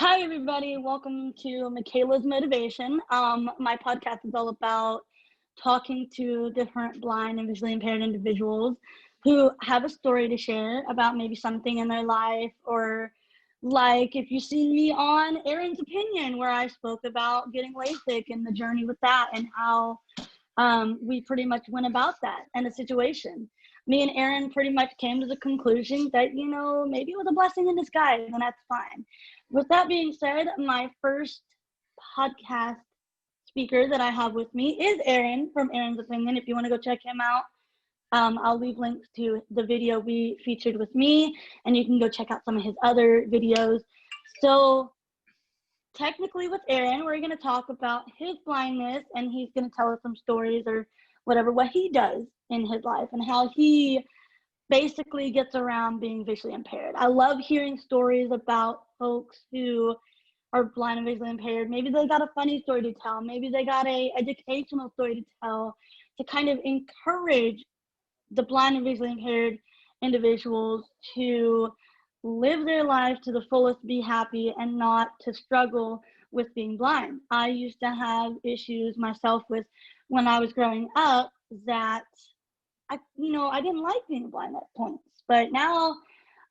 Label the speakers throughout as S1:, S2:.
S1: Hi, everybody. Welcome to Makayla's Motivation. My podcast is all about talking to different blind and visually impaired individuals who have a story to share about maybe something in their life, or like if you've seen me on Aaron's Opinion, where I spoke about getting Lasik and the journey with that and how we pretty much went about that and the situation. Me and Aaron pretty much came to the conclusion that, maybe it was a blessing in disguise, and that's fine. With that being said, my first podcast speaker that I have with me is Aaron from Aaron's Opinion. If you want to go check him out, I'll leave links to the video we featured with me, and you can go check out some of his other videos. So technically with Aaron, we're going to talk about his blindness, and he's going to tell us some stories or whatever, what he does in his life and how he basically gets around being visually impaired. I love hearing stories about folks who are blind and visually impaired. Maybe they got a funny story to tell. Maybe they got a educational story to tell, to kind of encourage the blind and visually impaired individuals to live their life to the fullest, be happy, and not to struggle with being blind. I used to have issues myself with when I was growing up that I didn't like being blind at points, but now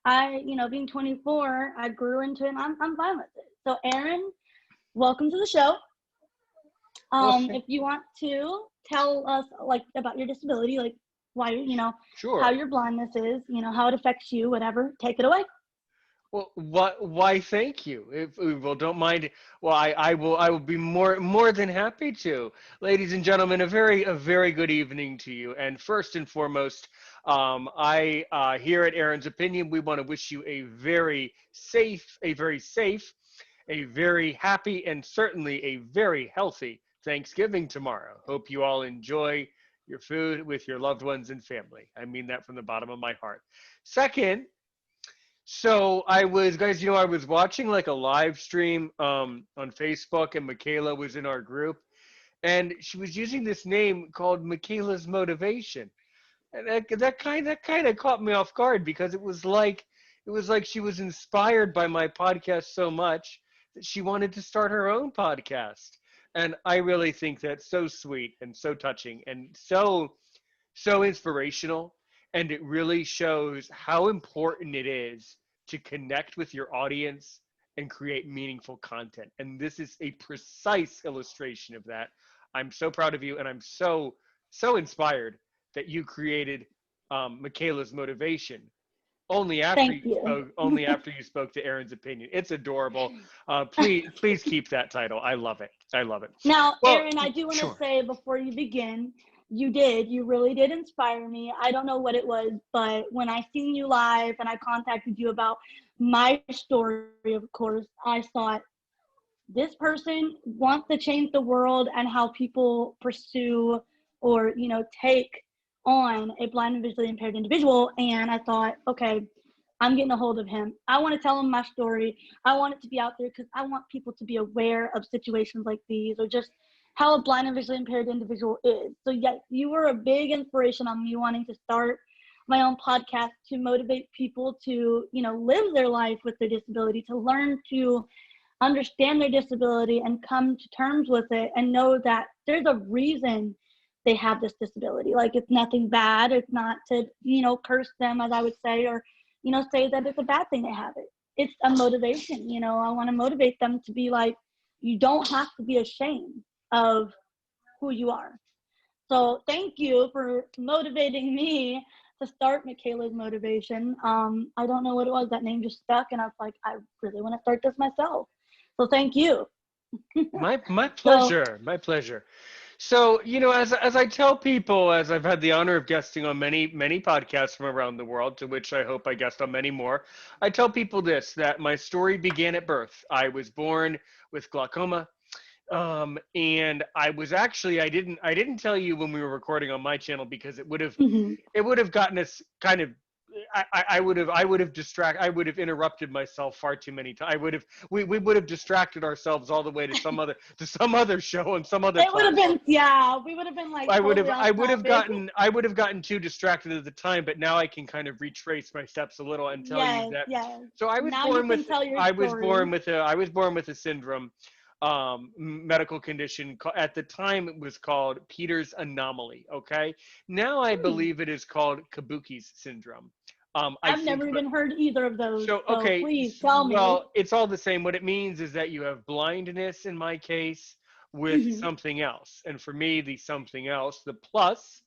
S1: being 24, I grew into it and I'm fine with it. So Aaron, welcome to the show. If you want to tell us about your disability, like why,
S2: Sure.
S1: how your blindness is, how it affects you, whatever, take it away.
S2: Well, why? Thank you. Well, don't mind. Well, I will be more than happy to. Ladies and gentlemen, a very good evening to you. And first and foremost, I here at Aaron's Opinion, we want to wish you a very safe, a very happy, and certainly a very healthy Thanksgiving tomorrow. Hope you all enjoy your food with your loved ones and family. I mean that from the bottom of my heart. Second, so I was watching like a live stream on Facebook, and Michaela was in our group, and she was using this name called Michaela's Motivation. And that kind of caught me off guard, because it was like she was inspired by my podcast so much that she wanted to start her own podcast. And I really think that's so sweet and so touching and so inspirational, and it really shows how important it is to connect with your audience and create meaningful content. And this is a precise illustration of that. I'm so proud of you, and I'm so inspired that you created Michaela's Motivation
S1: Thank you.
S2: only after you spoke to Aaron's Opinion. It's adorable. Please keep that title. I love it. I love it.
S1: Now,
S2: Well,
S1: Aaron, I do want to
S2: sure.
S1: say before you begin, you really did inspire me. I don't know what it was, but when I seen you live and I contacted you about my story, of course, I thought this person wants to change the world and how people pursue or, take on a blind and visually impaired individual. And I thought, okay, I'm getting a hold of him. I want to tell him my story. I want it to be out there because I want people to be aware of situations like these, or just how a blind and visually impaired individual is. So yes, you were a big inspiration on me wanting to start my own podcast to motivate people to, live their life with their disability, to learn to understand their disability and come to terms with it and know that there's a reason they have this disability. Like, it's nothing bad. It's not to, curse them, as I would say, or, say that it's a bad thing to have it. It's a motivation. I want to motivate them to be like, you don't have to be ashamed of who you are. So thank you for motivating me to start Makayla's Motivation. I don't know what it was. That name just stuck, and I was like, I really want to start this myself. So thank you.
S2: My
S1: So
S2: pleasure. My pleasure. So, as I tell people, as I've had the honor of guesting on many podcasts from around the world, to which I hope I guest on many more, I tell people this, that my story began at birth. I was born with glaucoma. And I was actually, I didn't tell you when we were recording on my channel, because
S1: mhm.
S2: it would have gotten us kind of I would have interrupted myself far too many times. We would have distracted ourselves all the way to some other show and some other
S1: It would have
S2: platform.
S1: been, yeah, we would have been like totally off topic.
S2: I would have gotten too distracted at the time, but now I can kind of retrace my steps a little and tell you
S1: Yes,
S2: that.
S1: yes.
S2: So
S1: Now you can tell your story.
S2: I was born with a syndrome, medical condition. At the time, it was called Peter's anomaly. Okay, now I
S1: Hmm.
S2: believe it is called Kabuki's syndrome. I
S1: I've
S2: think,
S1: never
S2: but
S1: even heard either of those,
S2: so
S1: so
S2: okay,
S1: please tell me.
S2: well, it's all the same. What it means is that you have blindness in my case with
S1: Hmm.
S2: something else, and for me, the something else, the plus,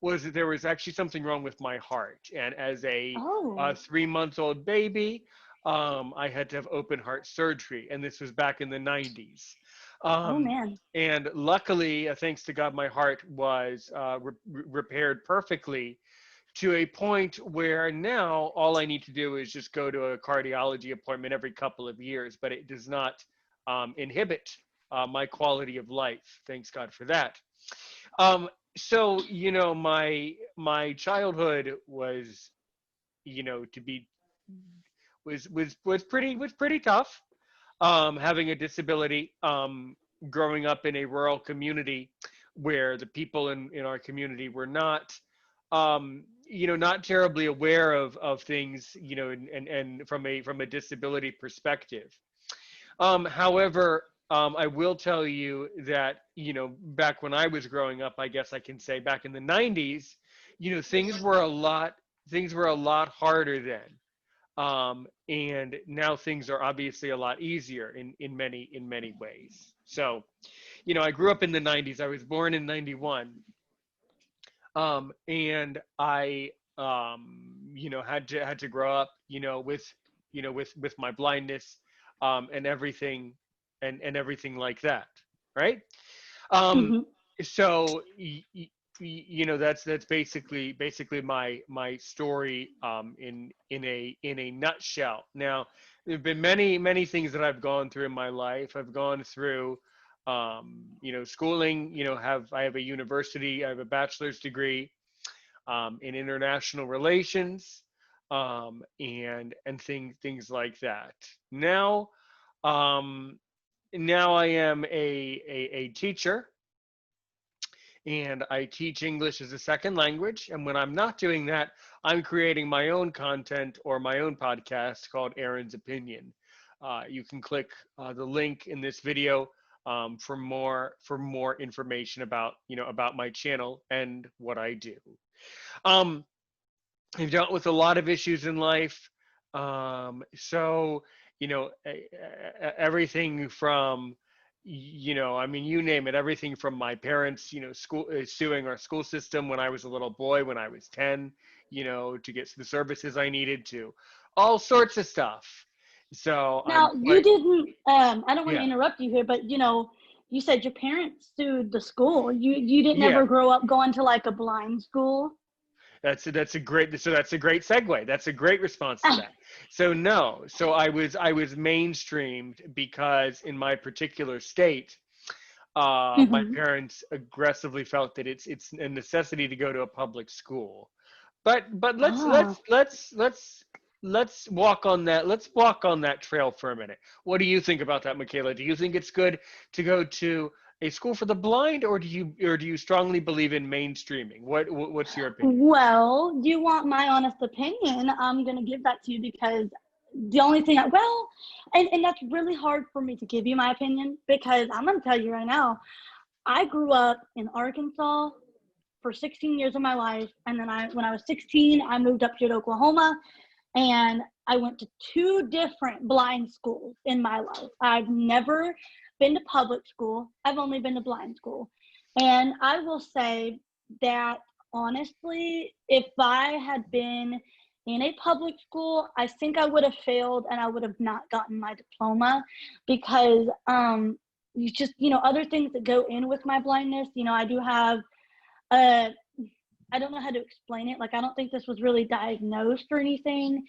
S2: was that there was actually something wrong with my heart, and as a
S1: Oh,
S2: 3-month-old baby, I had to have open heart surgery, and this was back in the 90s.
S1: oh
S2: Um,
S1: man.
S2: and luckily, thanks to God, my heart was repaired perfectly to a point where now all I need to do is just go to a cardiology appointment every couple of years, but it does not inhibit my quality of life. Thanks God for that. Um, so my childhood was, to be was pretty tough. Having a disability, growing up in a rural community where the people in our community were not, not terribly aware of things, and from a disability perspective. However, I will tell you that, back when I was growing up, I guess I can say back in the 90s, things were a lot harder then. And now things are obviously a lot easier in many ways. So, I grew up in the 90s. I was born in 91. And I, had to grow up, with my blindness, and everything, and everything like that, right? Um,
S1: Hmm.
S2: so that's basically my story, in a nutshell. Now, there've been many things that I've gone through in my life. I've gone through, schooling. I have a university. I have a bachelor's degree, in international relations, and things like that. Now, um, now I am a teacher, and I teach English as a second language. And when I'm not doing that, I'm creating my own content or my own podcast called Aaron's Opinion. You can click the link in this video, for more information about my channel and what I do. Um, I've dealt with a lot of issues in life. So, everything from, I mean, you name it, everything from my parents, suing our school system when I was a little boy, when I was 10, to get the services I needed, to all sorts of stuff. So I'm
S1: Now you
S2: quite,
S1: didn't. I don't want to
S2: yeah,
S1: interrupt you here, but you said your parents sued the school. You didn't
S2: yeah.
S1: ever grow up going to like a blind school.
S2: That's a great segue. That's a great response to that. So no, so I was mainstreamed because in my particular state, my
S1: Hmm.
S2: parents aggressively felt that it's a necessity to go to a public school. But let's
S1: Ah.
S2: let's let's let's let's walk on that. Let's walk on that trail for a minute. What do you think about that, Michaela? Do you think it's good to go to a school for the blind, or do you strongly believe in mainstreaming? What's your opinion?
S1: Well, you want my honest opinion? I'm gonna give that to you because the only thing and that's really hard for me to give you my opinion because I'm gonna tell you right now, I grew up in Arkansas for 16 years of my life, and then when I was 16, I moved up here to Oklahoma, and I went to two different blind schools in my life. I've never been to public school. I've only been to blind school. And I will say that honestly, if I had been in a public school, I think I would have failed and I would have not gotten my diploma because you just, other things that go in with my blindness, I do have uh I don't know how to explain it. Like I don't think this was really diagnosed or anything,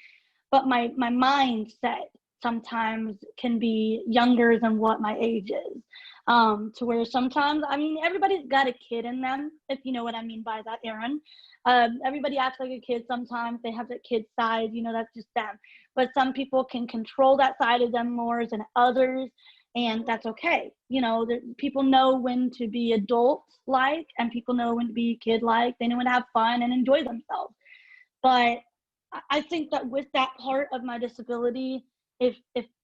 S1: but my mindset sometimes can be younger than what my age is. To where sometimes, I mean, everybody's got a kid in them, if you know what I mean by that, Aaron. Everybody acts like a kid sometimes. They have that kid side, that's just them. But some people can control that side of them more than others, and that's okay. People know when to be adult-like, and people know when to be kid-like. They know when to have fun and enjoy themselves. But I think that with that part of my disability, if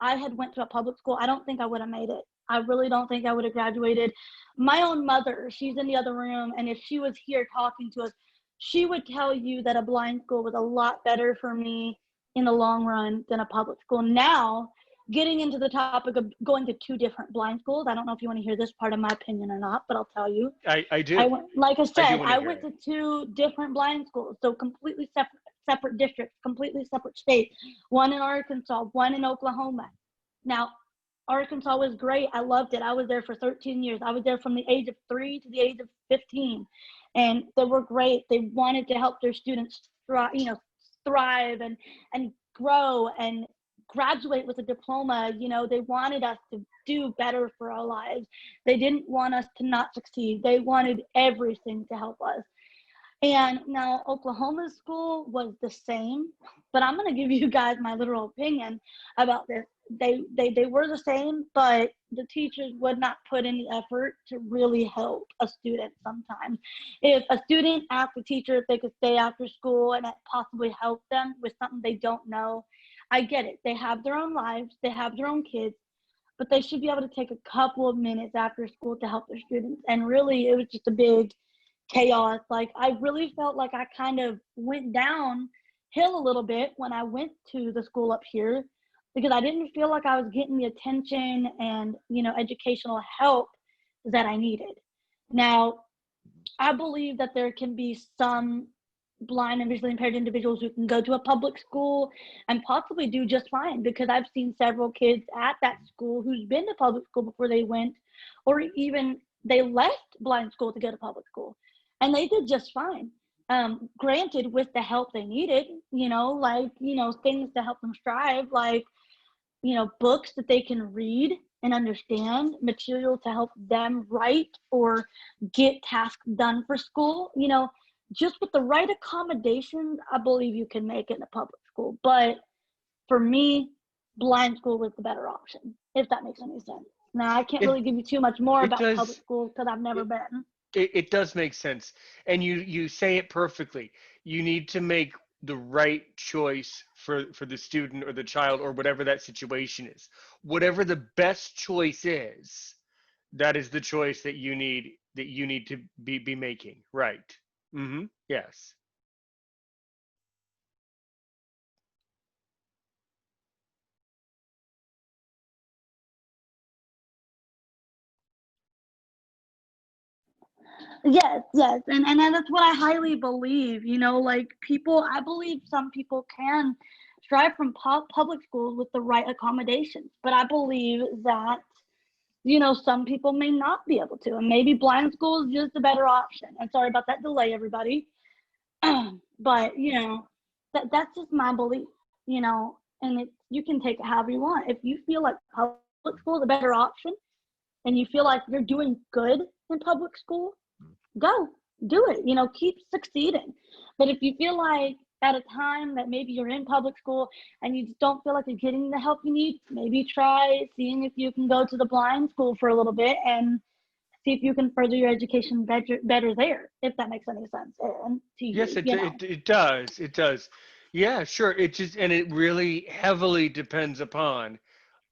S1: I had went to a public school, I don't think I would have made it. I really don't think I would have graduated. My own mother, she's in the other room, and if she was here talking to us, she would tell you that a blind school was a lot better for me in the long run than a public school. Now, getting into the topic of going to two different blind schools, I don't know if you want to hear this part of my opinion or not, but I'll tell you.
S2: I do.
S1: Like I said,
S2: I
S1: I went to two different blind schools, so completely separate districts, completely separate states. One in Arkansas, one in Oklahoma. Now, Arkansas was great. I loved it. I was there for 13 years. I was there from the age of 3 to the age of 15, and they were great. They wanted to help their students thrive and grow and graduate with a diploma. They wanted us to do better for our lives. They didn't want us to not succeed. They wanted everything to help us. And now Oklahoma school was the same, but I'm going to give you guys my literal opinion about this. They were the same, but the teachers would not put any effort to really help a student sometimes. If a student asked the teacher if they could stay after school and possibly help them with something they don't know, I get it. They have their own lives, they have their own kids, but they should be able to take a couple of minutes after school to help their students. And really, it was just a big chaos. Like, I really felt like I kind of went downhill a little bit when I went to the school up here, because I didn't feel like I was getting the attention and educational help that I needed. Now, I believe that there can be some blind and visually impaired individuals who can go to a public school and possibly do just fine, because I've seen several kids at that school who's been to public school before they went, or even they left blind school to go to public school, and they did just fine. Granted, with the help they needed, things to help them strive, like, books that they can read and understand, material to help them write or get tasks done for school. Just with the right accommodations, I believe you can make it in a public school. But for me, blind school was the better option, if that makes any sense. Now, I can't really give you too much more
S2: It
S1: about public
S2: does.
S1: schools because I've never been.
S2: It does make sense, and you say it perfectly. You need to make the right choice for the student or the child or whatever that situation is. Whatever the best choice is, that is the choice that you need to be making. Right. Yes.
S1: Yes, and that's what I highly believe. Like, I believe some people can strive from public schools with the right accommodations, but I believe that some people may not be able to, and maybe blind school is just a better option. And sorry about that delay, everybody. But that's just my belief. And you can take it however you want. If you feel like public school is a better option, and you feel like you're doing good in public school, go do it. Keep succeeding. But if you feel like at a time that maybe you're in public school and you just don't feel like you're getting the help you need, maybe try seeing if you can go to the blind school for a little bit and see if you can further your education better there, if that makes any sense, Aaron, to
S2: Yes,
S1: you,
S2: it does. It does. Yeah, sure. It really heavily depends upon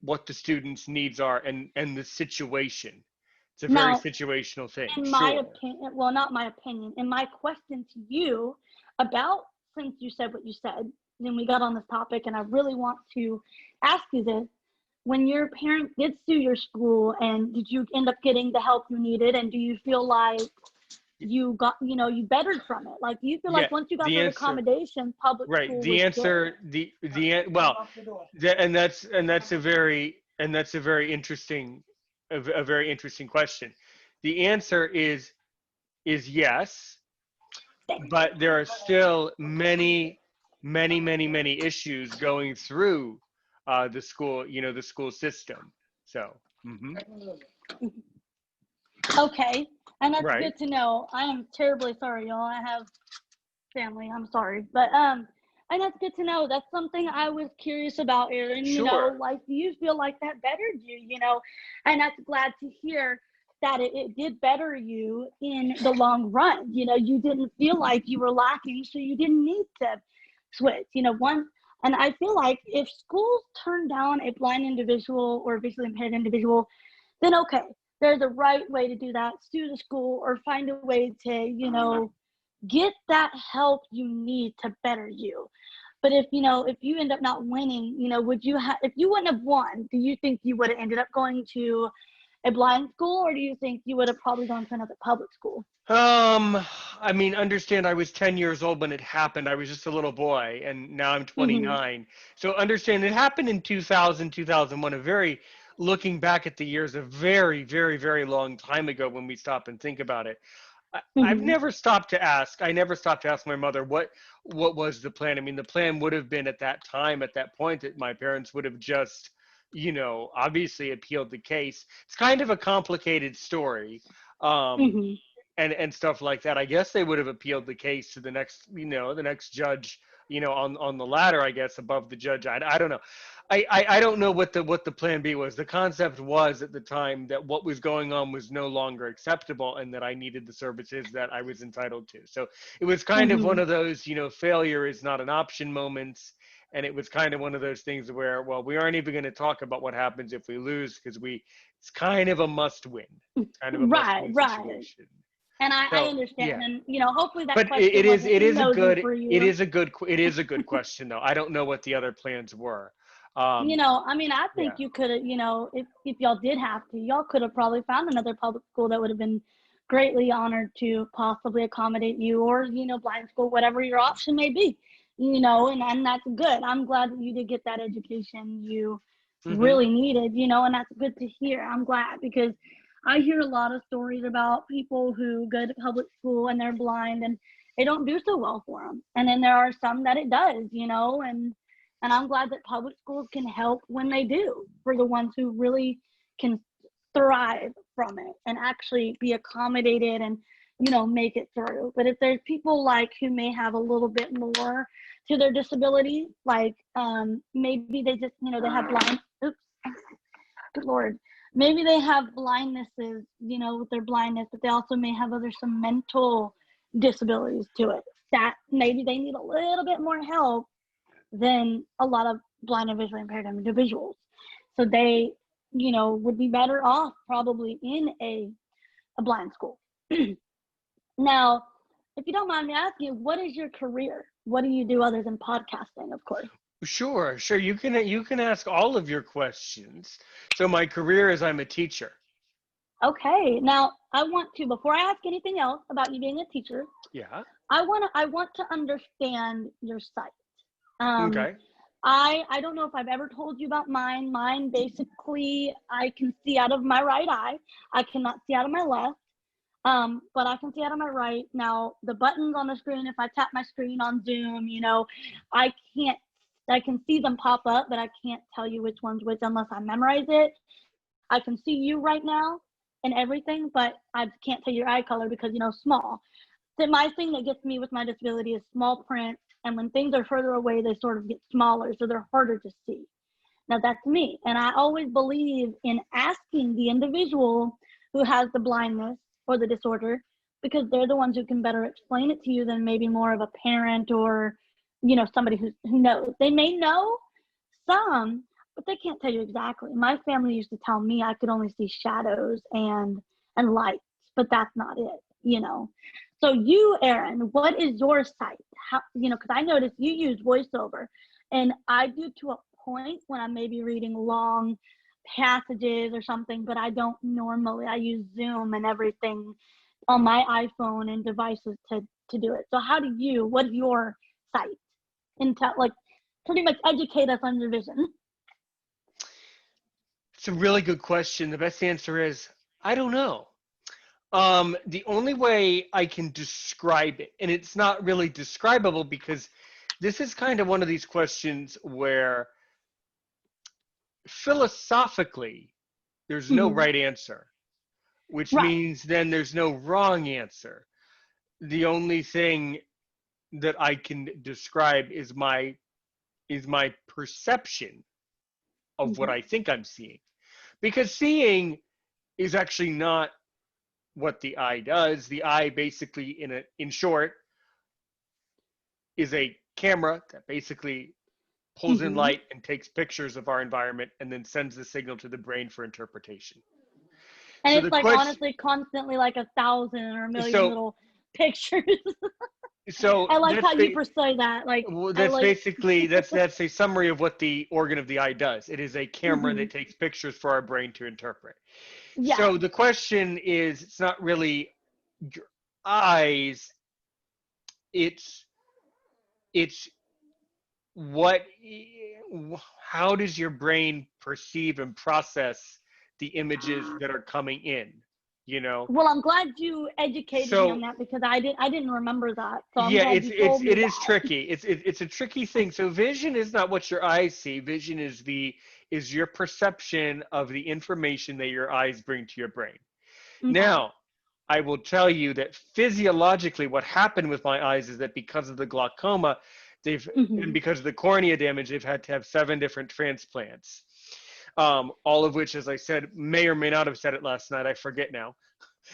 S2: what the student's needs are and the situation. It's a very
S1: Now,
S2: situational thing.
S1: in my
S2: Sure.
S1: opinion, well, not my opinion, in my question to you about, since you said what you said, then we got on this topic, and I really want to ask you this. When your parents did sue your school, and did you end up getting the help you needed, and do you feel like you got, you bettered from it? Like, do you feel
S2: Yeah,
S1: like once you got
S2: the
S1: those
S2: answer.
S1: accommodations, public
S2: Right.
S1: school
S2: The
S1: was good?
S2: answer. Well, and that's a very interesting, a very interesting question. The answer is yes, but there are still many issues going through the school system. So.
S1: Okay, and that's
S2: Right.
S1: good to know. I am terribly sorry, y'all. I have family. I'm sorry, but and that's good to know. That's something I was curious about, Aaron.
S2: Sure.
S1: Like, do you feel like that bettered you? And that's glad to hear that it did better you in the long run. You didn't feel like you were lacking, so you didn't need to switch. And I feel like if schools turn down a blind individual or visually impaired individual, then okay, there's a right way to do that. Sue the school or find a way to, get that help you need to better you. But if you end up not winning, would you have, if you wouldn't have won, do you think you would have ended up going to a blind school, or do you think you would have probably gone to another public school?
S2: Um, I mean, understand I was 10 years old when it happened. I was just a little boy, and now I'm
S1: Mm-hmm.
S2: 29. So understand it happened in 2000, 2001, a very, looking back at the years, a very, very, very long time ago when we stop and think about it. I've
S1: Mm-hmm.
S2: never stopped to ask. I never stopped to ask my mother what was the plan. I mean, the plan would have been at that time, at that point, that my parents would have just, obviously appealed the case. It's kind of a complicated story. Um,
S1: Mm-hmm.
S2: and stuff like that. I guess they would have appealed the case to the next judge, on the ladder, I guess, above the judge. I don't know. I don't know what the plan B was. The concept was at the time that what was going on was no longer acceptable and that I needed the services that I was entitled to. So it was kind of one
S1: Mm-hmm.
S2: of those, failure is not an option moments. And it was kind of one of those things where, well, we aren't even going to talk about what happens if we lose because it's kind of a must win. It's kind of a must
S1: Right,
S2: win
S1: right.
S2: situation.
S1: And I
S2: So
S1: understand.
S2: yeah,
S1: And hopefully that
S2: but it,
S1: question
S2: it is
S1: wasn't
S2: it
S1: too
S2: is a
S1: nosy
S2: good
S1: for you.
S2: it is a good question though. I don't know what the other plans were. Um,
S1: I mean, I think
S2: yeah.
S1: you could have, if y'all did have to, y'all could have probably found another public school that would have been greatly honored to possibly accommodate you, or, blind school, whatever your option may be, and that's good. I'm glad that you did get that education you
S2: Hmm.
S1: really needed, and that's good to hear. I'm glad, because I hear a lot of stories about people who go to public school and they're blind and it don't do so well for them. And then there are some that it does, and I'm glad that public schools can help when they do, for the ones who really can thrive from it and actually be accommodated and, make it through. But if there's people like who may have a little bit more to their disability, like maybe they just, they have oops, good Lord. Maybe they have blindnesses, with their blindness, but they also may have some mental disabilities to it, that maybe they need a little bit more help than a lot of blind and visually impaired individuals. So they, would be better off probably in a blind school. Now, if you don't mind me asking, what is your career? What do you do other than podcasting, of course?
S2: Sure, sure. You can ask all of your questions. So my career is I'm a teacher.
S1: Okay. Now, I want to, before I ask anything else about you being a teacher,
S2: Yeah.
S1: I want to understand your sight. Um,
S2: Okay.
S1: I don't know if I've ever told you about mine. Mine basically, I can see out of my right eye. I cannot see out of my left. But I can see out of my right. Now, the buttons on the screen, if I tap my screen on Zoom, I can't, I can see them pop up, but I can't tell you which one's which unless I memorize it. I can see you right now and everything, but I can't tell your eye color because, small. So my thing that gets me with my disability is small print. And when things are further away, they sort of get smaller, so they're harder to see. Now that's me. And I always believe in asking the individual who has the blindness or the disorder, because they're the ones who can better explain it to you than maybe more of a parent or, somebody who knows. They may know some, but they can't tell you exactly. My family used to tell me I could only see shadows and lights, but that's not it. So you, Aaron, what is your sight? How, because I noticed you use voiceover, and I do to a point when I'm maybe reading long passages or something, but I don't normally. I use Zoom and everything on my iPhone and devices to do it. So what is your sight? Like, pretty much educate us on your vision.
S2: It's a really good question. The best answer is I don't know. The only way I can describe it, and it's not really describable because this is kind of one of these questions where philosophically there's no
S1: Mm-hmm.
S2: right answer. which
S1: Right.
S2: means then there's no wrong answer. The only thing that I can describe is my perception of what
S1: Okay.
S2: I think I'm seeing. Because seeing is actually not what the eye does. The eye basically in short is a camera that basically pulls in
S1: Hmm.
S2: light and takes pictures of our environment and then sends the signal to the brain for interpretation.
S1: And
S2: So
S1: it's
S2: the
S1: like
S2: question
S1: honestly constantly like 1,000 or a million
S2: so
S1: little pictures.
S2: so
S1: I like how you perceive that. Like
S2: well,
S1: I
S2: that's
S1: like.
S2: basically that's a summary of what the organ of the eye does. It is a camera
S1: Hmm.
S2: that takes pictures for our brain to interpret.
S1: Yeah.
S2: So the question is, it's not really your eyes, it's it's what how does your brain perceive and process the images that are coming in, you know?
S1: Well, I'm glad you educated me on
S2: So
S1: that because I didn't remember that. So I'm
S2: yeah,
S1: glad you told
S2: it
S1: me
S2: is
S1: that.
S2: tricky. It's a tricky thing. So vision is not what your eyes see. Vision is your perception of the information that your eyes bring to your brain.
S1: Okay.
S2: Now, I will tell you that physiologically, what happened with my eyes is that because of the glaucoma, and
S1: Hmm.
S2: because of the cornea damage, they've had to have 7 different transplants. All of which, as I said, may or may not have said it last night. I forget now.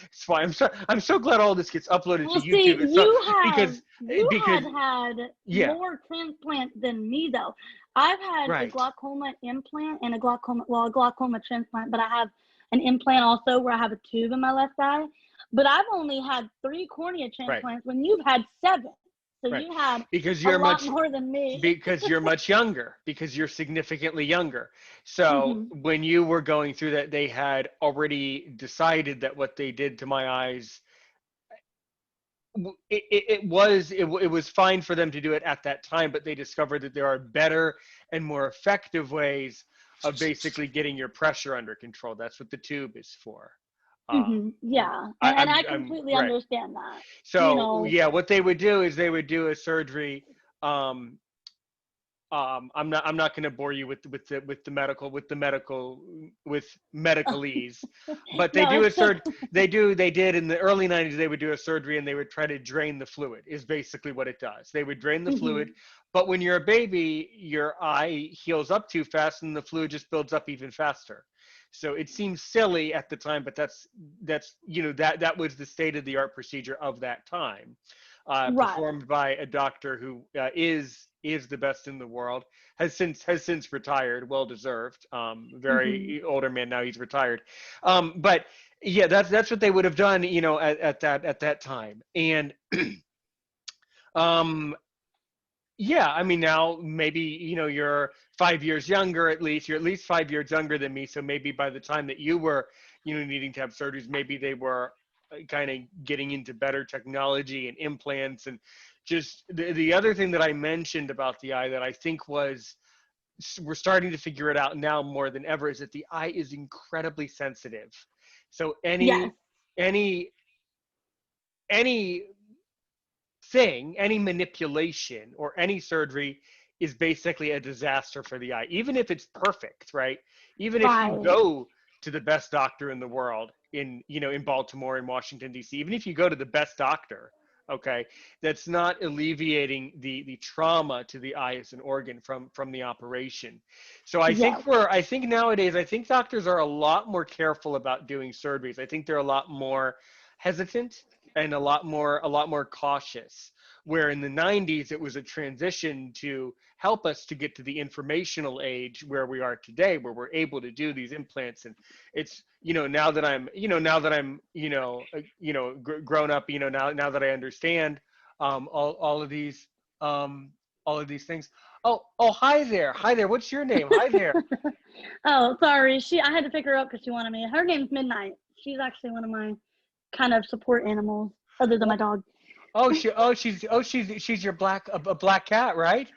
S2: It's fine. I'm so glad all this gets uploaded to
S1: Well, see,
S2: YouTube. It's not because
S1: you
S2: because
S1: had
S2: yeah,
S1: more transplants than me though. I've had a
S2: right,
S1: glaucoma implant and a glaucoma transplant, but I have an implant also where I have a tube in my left eye. But I've only had 3 cornea
S2: right,
S1: transplants when you've had 7. So
S2: right.
S1: you had
S2: Because
S1: a
S2: you're
S1: lot
S2: much
S1: more than me.
S2: because you're much younger, because you're significantly younger. So
S1: Hmm.
S2: when you were going through that, they had already decided that what they did to my eyes, it was fine for them to do it at that time, but they discovered that there are better and more effective ways of basically getting your pressure under control. That's what the tube is for.
S1: Hmm.
S2: Um,
S1: Yeah,
S2: I,
S1: and I
S2: I'm
S1: completely
S2: right.
S1: understand that. You
S2: So
S1: know.
S2: yeah, what they would do is they would do a surgery. Um, I'm not going to bore you with medicalese, but
S1: No, it's
S2: they did in the early 90s. They would do a surgery and they would try to drain the fluid. Is basically what it does. They would drain the fluid,
S1: Mhm.
S2: but when you're a baby, your eye heals up too fast and the fluid just builds up even faster. So it seems silly at the time, but that's that was the state of the art procedure of that time,
S1: Right.
S2: performed by a doctor who is the best in the world. Has since retired, well deserved.
S1: Mhm.
S2: Very older man now. He's retired, but yeah, that's what they would have done, at that time. And um, yeah, I mean now maybe you're 5 years younger at least. You're at least 5 years younger than me. So maybe by the time that you were needing to have surgeries, maybe they were kind of getting into better technology and implants. And just the other thing that I mentioned about the eye that I think was we're starting to figure it out now more than ever is that the eye is incredibly sensitive. So
S1: Yes.
S2: any any thing, any manipulation or any surgery is basically a disaster for the eye, even if it's perfect, right? Even if you
S1: Right.
S2: go to the best doctor in the world in Baltimore and Washington D.C., even if you go to the best doctor, okay, that's not alleviating the trauma to the eye as an organ from the operation. So
S1: Yes.
S2: I think nowadays I think doctors are a lot more careful about doing surgeries. I think they're a lot more hesitant and a lot more cautious, where in the 90s it was a transition to help us to get to the informational age where we are today, where we're able to do these implants. And it's now that I'm grown up, now that I understand all of these all of these things. Oh, hi there, what's your name? Hi there.
S1: Oh, sorry. I had to pick her up because she wanted me. Her name's Midnight. She's actually one of my kind of support animals, other than my dog.
S2: She's your a black cat, right?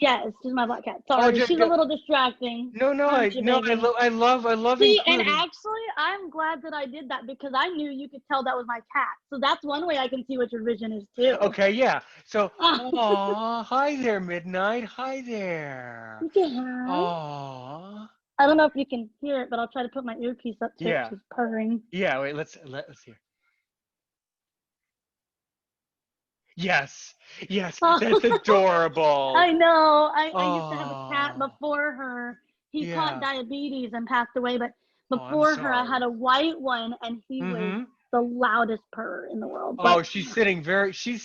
S1: Yes, she's my black cat.
S2: Oh,
S1: Sorry, she's a little distracting, aren't you,
S2: no,
S1: baby?
S2: I love
S1: See, and
S2: including.
S1: actually, I'm glad that I did that because I knew you could tell that was my cat. So that's one way I can see what your vision is too.
S2: Okay, yeah. So,
S1: Ah,
S2: aw, hi there, Midnight. Hi there.
S1: okay, hi.
S2: Aw.
S1: I don't know if you can hear it, but I'll try to put my earpiece up to it.
S2: Yeah.
S1: She's purring.
S2: Yeah. Wait. Let's hear. Yes. Yes. That's adorable.
S1: I know. I used to have a cat
S2: Oh.
S1: before her. He caught
S2: Yeah.
S1: diabetes and passed away, but
S2: Oh, I'm
S1: before her, I had
S2: sorry.
S1: a white one, and he was
S2: Mm-hmm.
S1: the loudest purr in the world. But
S2: Oh, she's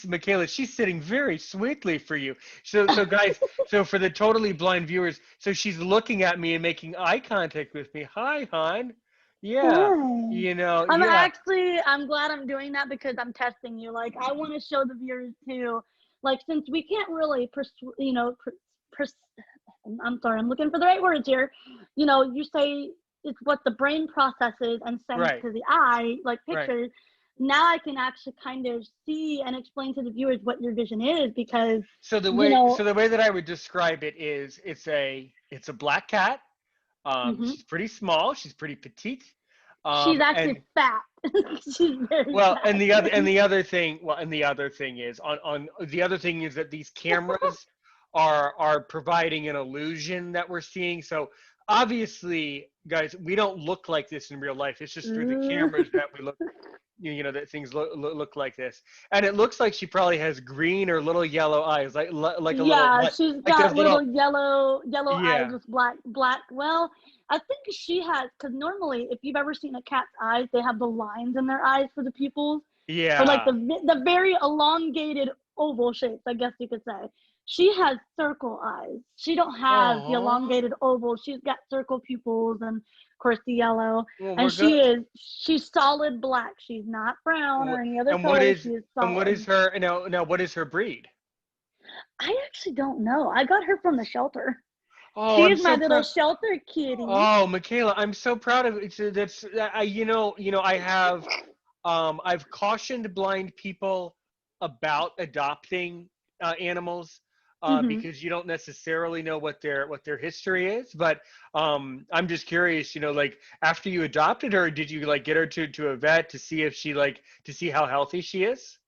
S2: Michaela, she's sitting very sweetly for you. So guys, so for the totally blind viewers, so she's looking at me and making eye contact with me. Hi, hon. Yeah.
S1: hi.
S2: Yeah.
S1: I'm glad I'm doing that because I'm testing you. Like, I want to show the viewers too. Like, since we can't really, pers- I'm sorry, I'm looking for the right words here. You say it's what the brain processes and sends
S2: Right.
S1: to the eye, like
S2: Right.
S1: pictures. Now I can actually kind of see and explain to the viewers what your vision is because,
S2: So the
S1: you
S2: way
S1: know,
S2: so the way that I would describe it is it's a black cat.
S1: mhm.
S2: She's pretty small, she's pretty petite.
S1: She's
S2: And
S1: actually fat. She's very
S2: well,
S1: fat.
S2: and the other thing is on the other thing is that these cameras are providing an illusion that we're seeing. So obviously, guys, we don't look like this in real life. It's just through the cameras that we look, that things look like this. And it looks like she probably has green or little yellow eyes, like a little
S1: Yeah, she's
S2: like those
S1: got little
S2: little.
S1: yellow eyes
S2: Yeah.
S1: with black. Well, I think she has because normally, if you've ever seen a cat's eyes, they have the lines in their eyes for the pupils, or like
S2: Yeah.
S1: the very elongated oval shapes, I guess you could say. She has circle eyes. She don't have the
S2: Oh.
S1: elongated oval. She's got circle pupils and of course the yellow.
S2: Well,
S1: And
S2: we're good.
S1: she's solid black. She's not brown or any other
S2: And what
S1: color.
S2: is
S1: She is
S2: and what is
S1: solid.
S2: her now? What is her breed?
S1: I actually don't know. I got her from the shelter.
S2: Oh,
S1: She
S2: I'm
S1: is my
S2: so
S1: little
S2: proud.
S1: shelter kitty.
S2: Oh, Michaela, I'm so proud of it. So that's I have I've cautioned blind people about adopting animals
S1: Hmm.
S2: because you don't necessarily know what their history is. But I'm just curious, like after you adopted her, did you like get her to a vet to see if she like to see how healthy she is?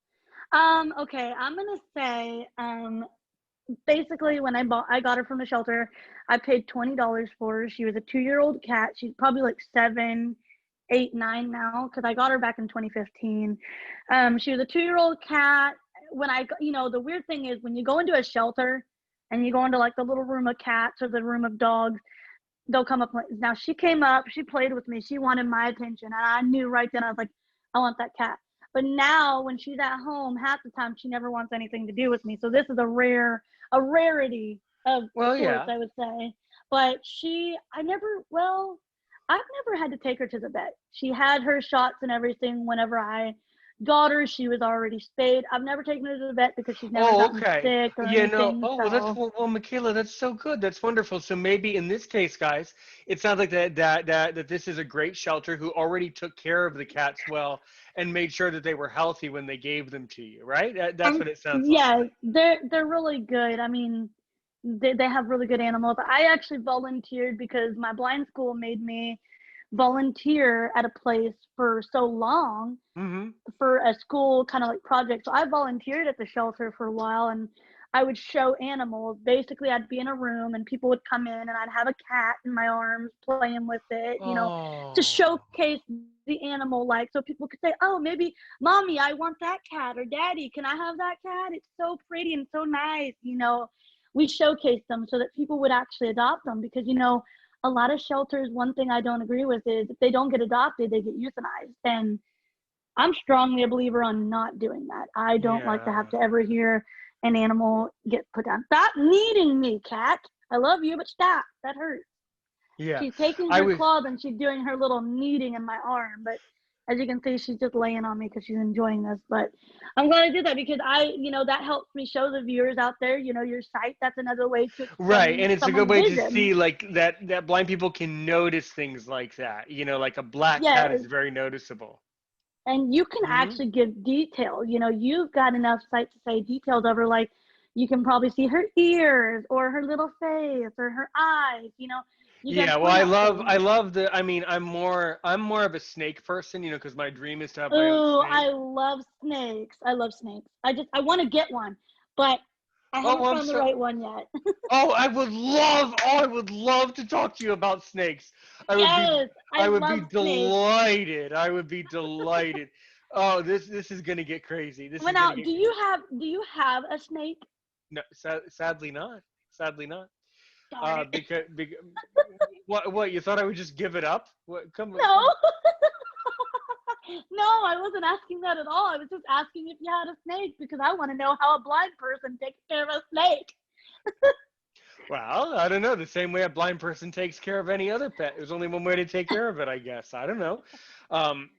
S1: Okay, I'm gonna say, basically when I got her from the shelter, I paid $20 for her. She was a 2-year-old cat. She's probably like 7, 8, 9 now because I got her back in 2015. She was a 2-year-old cat. The weird thing is when you go into a shelter and you go into like the little room of cats or the room of dogs, they'll come up. Now she came up, she played with me, she wanted my attention, and I knew right then I was like, I want that cat. But now when she's at home, half the time she never wants anything to do with me. So this is a rarity of
S2: Well,
S1: sorts,
S2: yeah.
S1: I would say. But I've never had to take her to the vet. She had her shots and everything whenever I got her. She was already spayed. I've never taken her to the vet because she's never
S2: Oh,
S1: gotten
S2: okay.
S1: sick or anything.
S2: Oh, well,
S1: So
S2: Michaela, that's so good. That's wonderful. So maybe in this case, guys, it sounds like that this is a great shelter who already took care of the cats well and made sure that they were healthy when they gave them to you, right? That's what it sounds like.
S1: yeah, they're really good. I mean, they have really good animals. I actually volunteered because my blind school made me volunteer at a place for so long
S2: Mm-hmm.
S1: for a school kind of like project. So I volunteered at the shelter for a while and I would show animals. Basically, I'd be in a room and people would come in and I'd have a cat in my arms playing with it, to
S2: Oh.
S1: showcase the animal, like so people could say, oh, maybe mommy, I want that cat, or daddy, can I have that cat? It's so pretty and so nice. We showcase them so that people would actually adopt them because a lot of shelters, one thing I don't agree with is if they don't get adopted, they get euthanized. And I'm strongly a believer on not doing that. I don't like to have
S2: Yeah.
S1: to ever hear an animal get put down. Stop kneading me, cat. I love you, but stop. That hurts.
S2: Yeah.
S1: She's taking
S2: I
S1: her
S2: was
S1: claws and she's doing her little kneading in my arm. But as you can see, she's just laying on me because she's enjoying this. But I'm glad I did that because that helps me show the viewers out there, your sight. That's another way to
S2: right,
S1: explain
S2: and it's a good
S1: someone's
S2: way to
S1: vision.
S2: see like that blind people can notice things like that. Like a black cat
S1: Yes.
S2: is very noticeable.
S1: And you can
S2: Hmm.
S1: actually give detail. You've got enough sight to say details of her, like you can probably see her ears or her little face or her eyes. You can
S2: Yeah, well,
S1: point
S2: I
S1: out
S2: love
S1: things.
S2: I love the. I mean, I'm more of a snake person, because my dream is to have my own
S1: Oh,
S2: snake.
S1: I love snakes. I love snakes. I want to get one, but I
S2: Oh,
S1: haven't
S2: I'm
S1: found the
S2: so.
S1: right one yet.
S2: Oh, I would love to talk to you about snakes. I would be,
S1: Yes, I
S2: I would be
S1: love snakes.
S2: delighted. I would be delighted. Oh, this is gonna get crazy. This
S1: But
S2: is gonna
S1: now,
S2: get crazy.
S1: do you have a snake?
S2: No, sadly not. Sadly not.
S1: Darn it.
S2: Because what you thought I would just give it up? What
S1: No.
S2: come
S1: No, I wasn't asking that at all. I was just asking if you had a snake because I want to know how a blind person takes care of a snake.
S2: Well, I don't know. The same way a blind person takes care of any other pet. There's only one way to take care of it, I guess. I don't know. Um,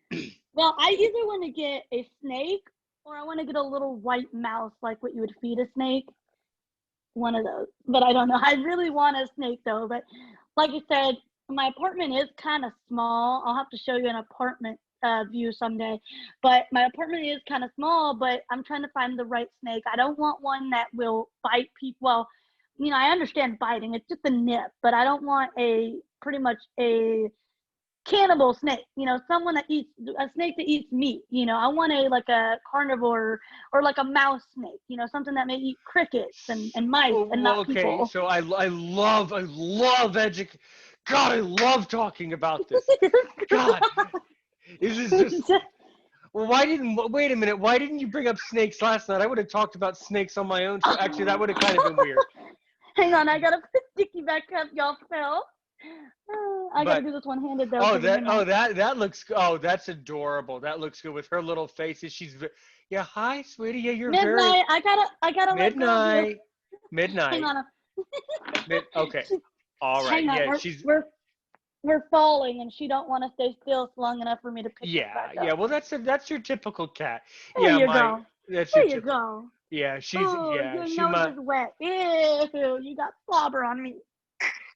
S1: Well, I either want to get a snake or I want to get a little white mouse like what you would feed a snake. One of those. But I don't know. I really want a snake though. But like I said, my apartment is kind of small. I'll have to show you an apartment view someday. But my apartment is kind of small, but I'm trying to find the right snake. I don't want one that will bite people. Well, I understand biting. It's just a nip, but I don't want a pretty much a cannibal snake, someone that eats a snake that eats meat. I want a like a carnivore or like a mouse snake, something that may eat crickets and mice
S2: oh,
S1: and
S2: well,
S1: not
S2: okay.
S1: people.
S2: So I love God, I love talking about this. God, this is just. Well, wait a minute? Why didn't you bring up snakes last night? I would have talked about snakes on my own show. Actually, that would have kind of been weird.
S1: Hang on, I gotta put Sticky back up. Y'all fell. I gotta
S2: But
S1: do this one-handed though because of midnight.
S2: that looks. Oh, that's adorable. That looks good with her little faces. Yeah. Hi, sweetie. Yeah, you're very
S1: Midnight. I gotta let go of you.
S2: midnight.
S1: Hang
S2: Midnight.
S1: on.
S2: Okay. All right.
S1: Hang on.
S2: Yeah.
S1: We're falling, and she don't want to stay still long enough for me to pick her
S2: Yeah.
S1: back
S2: Yeah.
S1: up.
S2: Well, that's your typical cat.
S1: There
S2: Yeah.
S1: you go.
S2: That's your
S1: There you
S2: typical.
S1: go.
S2: Yeah.
S1: Oh,
S2: Yeah.
S1: your nose is wet. Ew, you got slobber on me.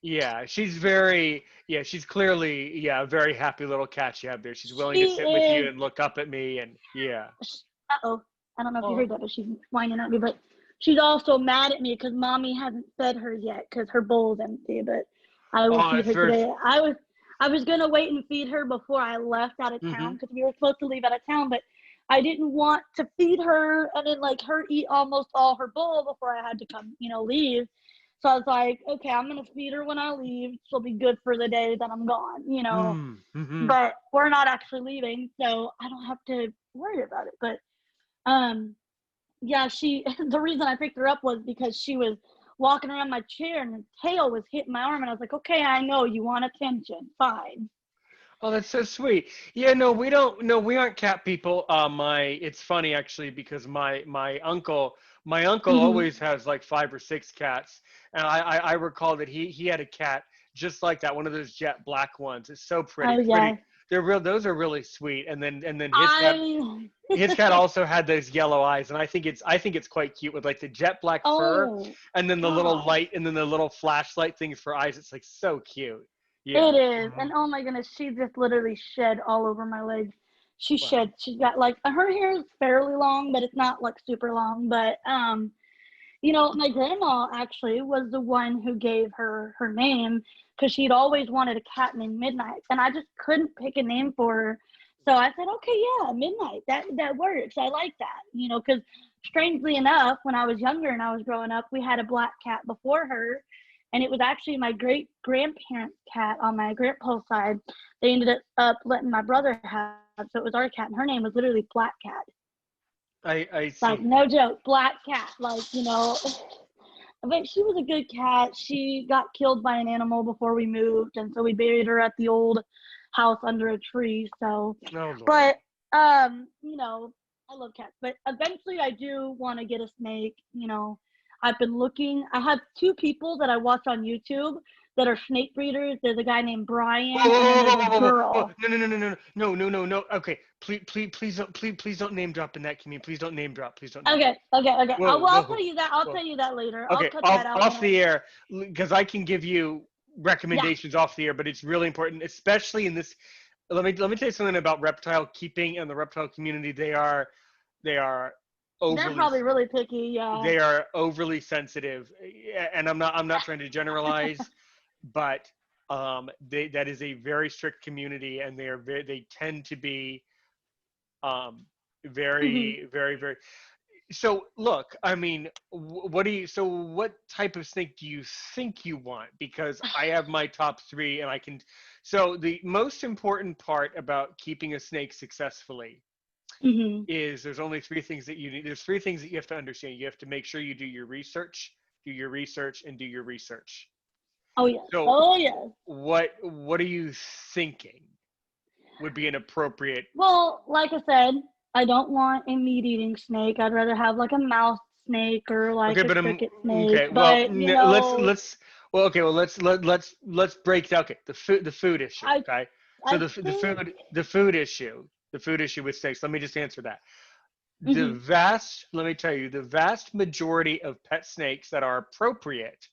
S2: Yeah, she's clearly, a very happy little cat you have there. She's willing to
S1: She
S2: sit with you
S1: is.
S2: and look up at me and yeah.
S1: Uh-oh. I don't know if you
S2: Oh,
S1: heard that, but she's whining at me. But she's also mad at me because mommy hasn't fed her yet because her bowl's empty. But I will
S2: oh,
S1: feed
S2: that's
S1: her
S2: very.
S1: today. I was gonna wait and feed her before I left out of town
S2: Mm-hmm.
S1: because we were supposed to leave out of town, but I didn't want to feed her and then like her eat almost all her bowl before I had to come, leave. So I was like, okay, I'm gonna feed her when I leave. She'll be good for the day that I'm gone.
S2: Mm-hmm.
S1: But we're not actually leaving, so I don't have to worry about it. But um, yeah, she. The reason I picked her up was because she was walking around my chair and her tail was hitting my arm, and I was like, okay, I know you want attention, fine.
S2: Oh, that's so sweet. Yeah, no, we don't. No, we aren't cat people. It's funny actually because my uncle
S1: Hmm.
S2: always has like 5 or 6 cats, and I recall that he had a cat just like that, one of those jet black ones. It's so
S1: Oh
S2: pretty.
S1: yeah,
S2: They're real. Those are really sweet. And then
S1: I.
S2: his cat also had those yellow eyes, and I think it's quite cute with like the jet black fur,
S1: Oh
S2: and then the little
S1: God,
S2: light, and then the little flashlight things for eyes. It's like so cute. Yeah.
S1: it is.
S2: Hmm.
S1: And oh my goodness, she just literally shed all over my legs. She
S2: Wow.
S1: shed. She's got like her hair is fairly long, but it's not like super long. But my grandma actually was the one who gave her name because she'd always wanted a cat named Midnight, and I just couldn't pick a name for her. So I said, okay, yeah, Midnight. That works. I like that. Because strangely enough, when I was younger and I was growing up, we had a black cat before her, and it was actually my great grandparents' cat on my grandpa's side. They ended up letting my brother have, so it was our cat, and her name was literally Black Cat.
S2: I
S1: Like,
S2: see.
S1: no joke, Black Cat. Like, but she was a good cat. She got killed by an animal before we moved, and so we buried her at the old house under a tree. So,
S2: Oh Lord.
S1: but I love cats. But eventually, I do want to get a snake. I've been looking. I have two people that I watch on YouTube that are snake breeders. There's a guy named
S2: Whoa,
S1: Brian, and then
S2: whoa,
S1: there's
S2: whoa,
S1: a
S2: whoa, whoa, whoa, whoa.
S1: girl.
S2: No, no, no, no, no, no, no, no, no. Okay, please don't name drop in that community. Please don't name drop. Please don't name drop.
S1: Okay, okay, okay.
S2: Whoa,
S1: I'll
S2: whoa,
S1: tell you that. I'll
S2: whoa.
S1: tell you that later. I'll
S2: Okay,
S1: cut that
S2: off
S1: out when
S2: off
S1: I.
S2: the air because I can give you
S1: Yeah,
S2: recommendations off the air, but it's really important, especially in this. Let me tell you something about reptile keeping and the reptile community. They are
S1: they're
S2: overly
S1: probably really picky. Yeah.
S2: they are overly sensitive, and I'm not trying to generalize, but that is a very strict community, and they tend to be um,
S1: Hmm.
S2: very very very. So look, I mean, what do you? So what type of snake do you think you want? Because I have my top three, and I can. So the most important part about keeping a snake successfully
S1: Hmm.
S2: is there's only three things that you need. There's three things that you have to understand. You have to make sure you do your research, and do your research.
S1: Oh yes.
S2: So
S1: Oh yes.
S2: what are you thinking would be an appropriate?
S1: Well, like I said, I don't want a meat eating snake. I'd rather have like a mouse snake or like
S2: Okay,
S1: a
S2: but
S1: cricket snake.
S2: okay. Well,
S1: But
S2: let's break down. Okay, the food issue.
S1: I
S2: Okay, so
S1: I think.
S2: the food issue with snakes. Let me just answer that.
S1: Hmm.
S2: Let me tell you, the vast majority of pet snakes that are appropriate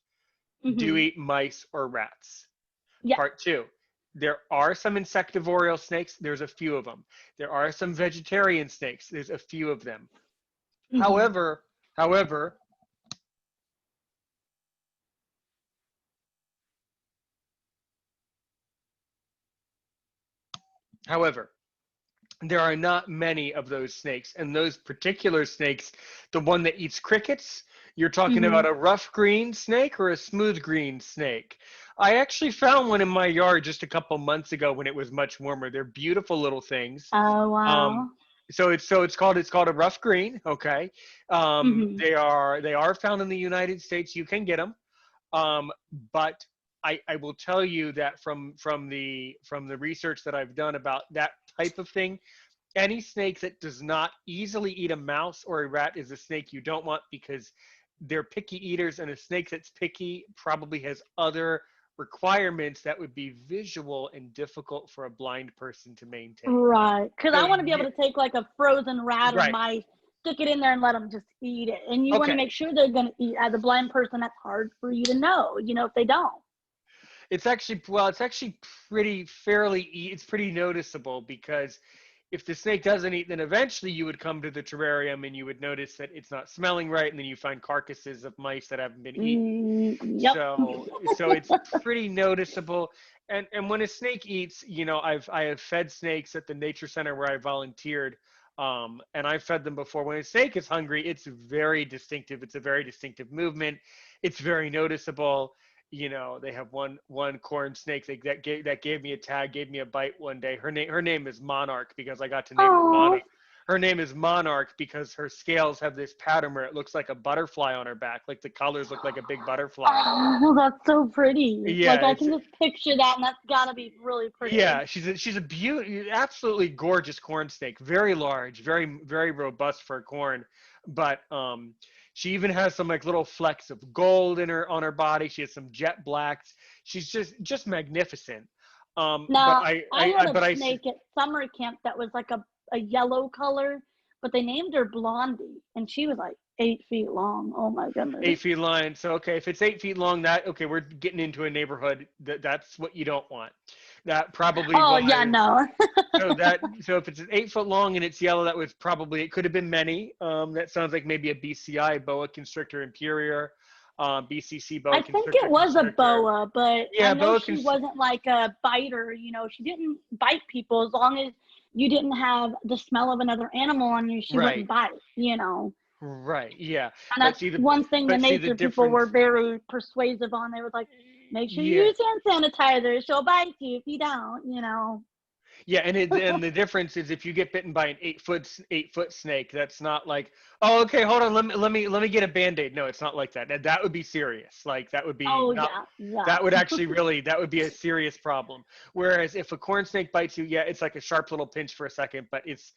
S2: do
S1: Hmm.
S2: eat mice or rats.
S1: Yeah.
S2: Part two, there are some insectivorous snakes. There's a few of them. There are some vegetarian snakes. There's a few of them.
S1: Hmm.
S2: However, however, however, there are not many of those snakes. And those particular snakes, the one that eats crickets, you're talking
S1: Hmm.
S2: about a rough green snake or a smooth green snake. I actually found one in my yard just a couple months ago when it was much warmer. They're beautiful little things.
S1: Oh
S2: Um,
S1: wow.
S2: so it's called a rough green. Okay,
S1: Hmm.
S2: they are found in the United States. You can get them. Um, but I will tell you that from the research that I've done about that type of thing, any snake that does not easily eat a mouse or a rat is a snake you don't want because they're picky eaters, and a snake that's picky probably has other requirements that would be visual and difficult for a blind person to maintain.
S1: Right. Because
S2: So
S1: I want to be able
S2: yeah,
S1: to take like a frozen rat or
S2: right.
S1: mice, stick it in there, and let them just eat it. And you want to
S2: Okay.
S1: make sure they're going to eat. As a blind person, that's hard for you to know. If they don't.
S2: It's actually it's pretty noticeable because if the snake doesn't eat, then eventually you would come to the terrarium and you would notice that it's not smelling right, and then you find carcasses of mice that haven't been eaten.
S1: Yep.
S2: So it's pretty noticeable. And when a snake eats, I have fed snakes at the nature center where I volunteered. And I've fed them before. When a snake is hungry, it's very distinctive. It's a very distinctive movement. It's very noticeable. They have one corn snake that gave me a tag, gave me a bite one day. Her name is Monarch because I got to name her
S1: Oh,
S2: Monarch. Her name is Monarch because her scales have this pattern where it looks like a butterfly on her back, like the colors look like a big butterfly.
S1: oh, that's so pretty.
S2: Yeah,
S1: Like I
S2: it's
S1: can just picture that, and that's gotta be really pretty.
S2: yeah, she's a absolutely gorgeous corn snake, very large, very very robust for a corn, but she even has some like little flecks of gold in her on her body. She has some jet blacks. She's just magnificent. But
S1: Now,
S2: I
S1: I
S2: I, I
S1: had a
S2: but I
S1: snake at summer camp that was like a yellow color, but they named her Blondie, and she was like 8 feet long. Oh my goodness.
S2: 8 feet line. So okay, if it's 8 feet long, that okay, we're getting into a neighborhood that's what you don't want. That probably
S1: Oh yeah,
S2: was.
S1: no.
S2: So if it's 8 foot long and it's yellow, that was probably it could have been many. That sounds like maybe a BCI boa constrictor inferior, BCC boa
S1: I think
S2: constrictor
S1: it was a
S2: constrictor.
S1: boa, but I
S2: Yeah,
S1: know
S2: boa
S1: she
S2: constrictor.
S1: wasn't like a biter. She didn't bite people as long as you didn't have the smell of another animal on you. She wouldn't
S2: Right,
S1: bite.
S2: right, yeah.
S1: And
S2: But
S1: that's
S2: see the
S1: one thing the
S2: but see the
S1: nature people
S2: difference.
S1: were very persuasive on. They was like, make sure you
S2: Yeah,
S1: use hand sanitizer. She'll bite you if you don't.
S2: yeah, and the difference is if you get bitten by an 8 foot snake, that's not like, oh, okay, hold on, let me get a band-aid. No, it's not like that. That would be serious. Like that would be
S1: Oh
S2: not
S1: yeah, yeah.
S2: that would actually really that would be a serious problem. Whereas if a corn snake bites you, yeah, it's like a sharp little pinch for a second, but it's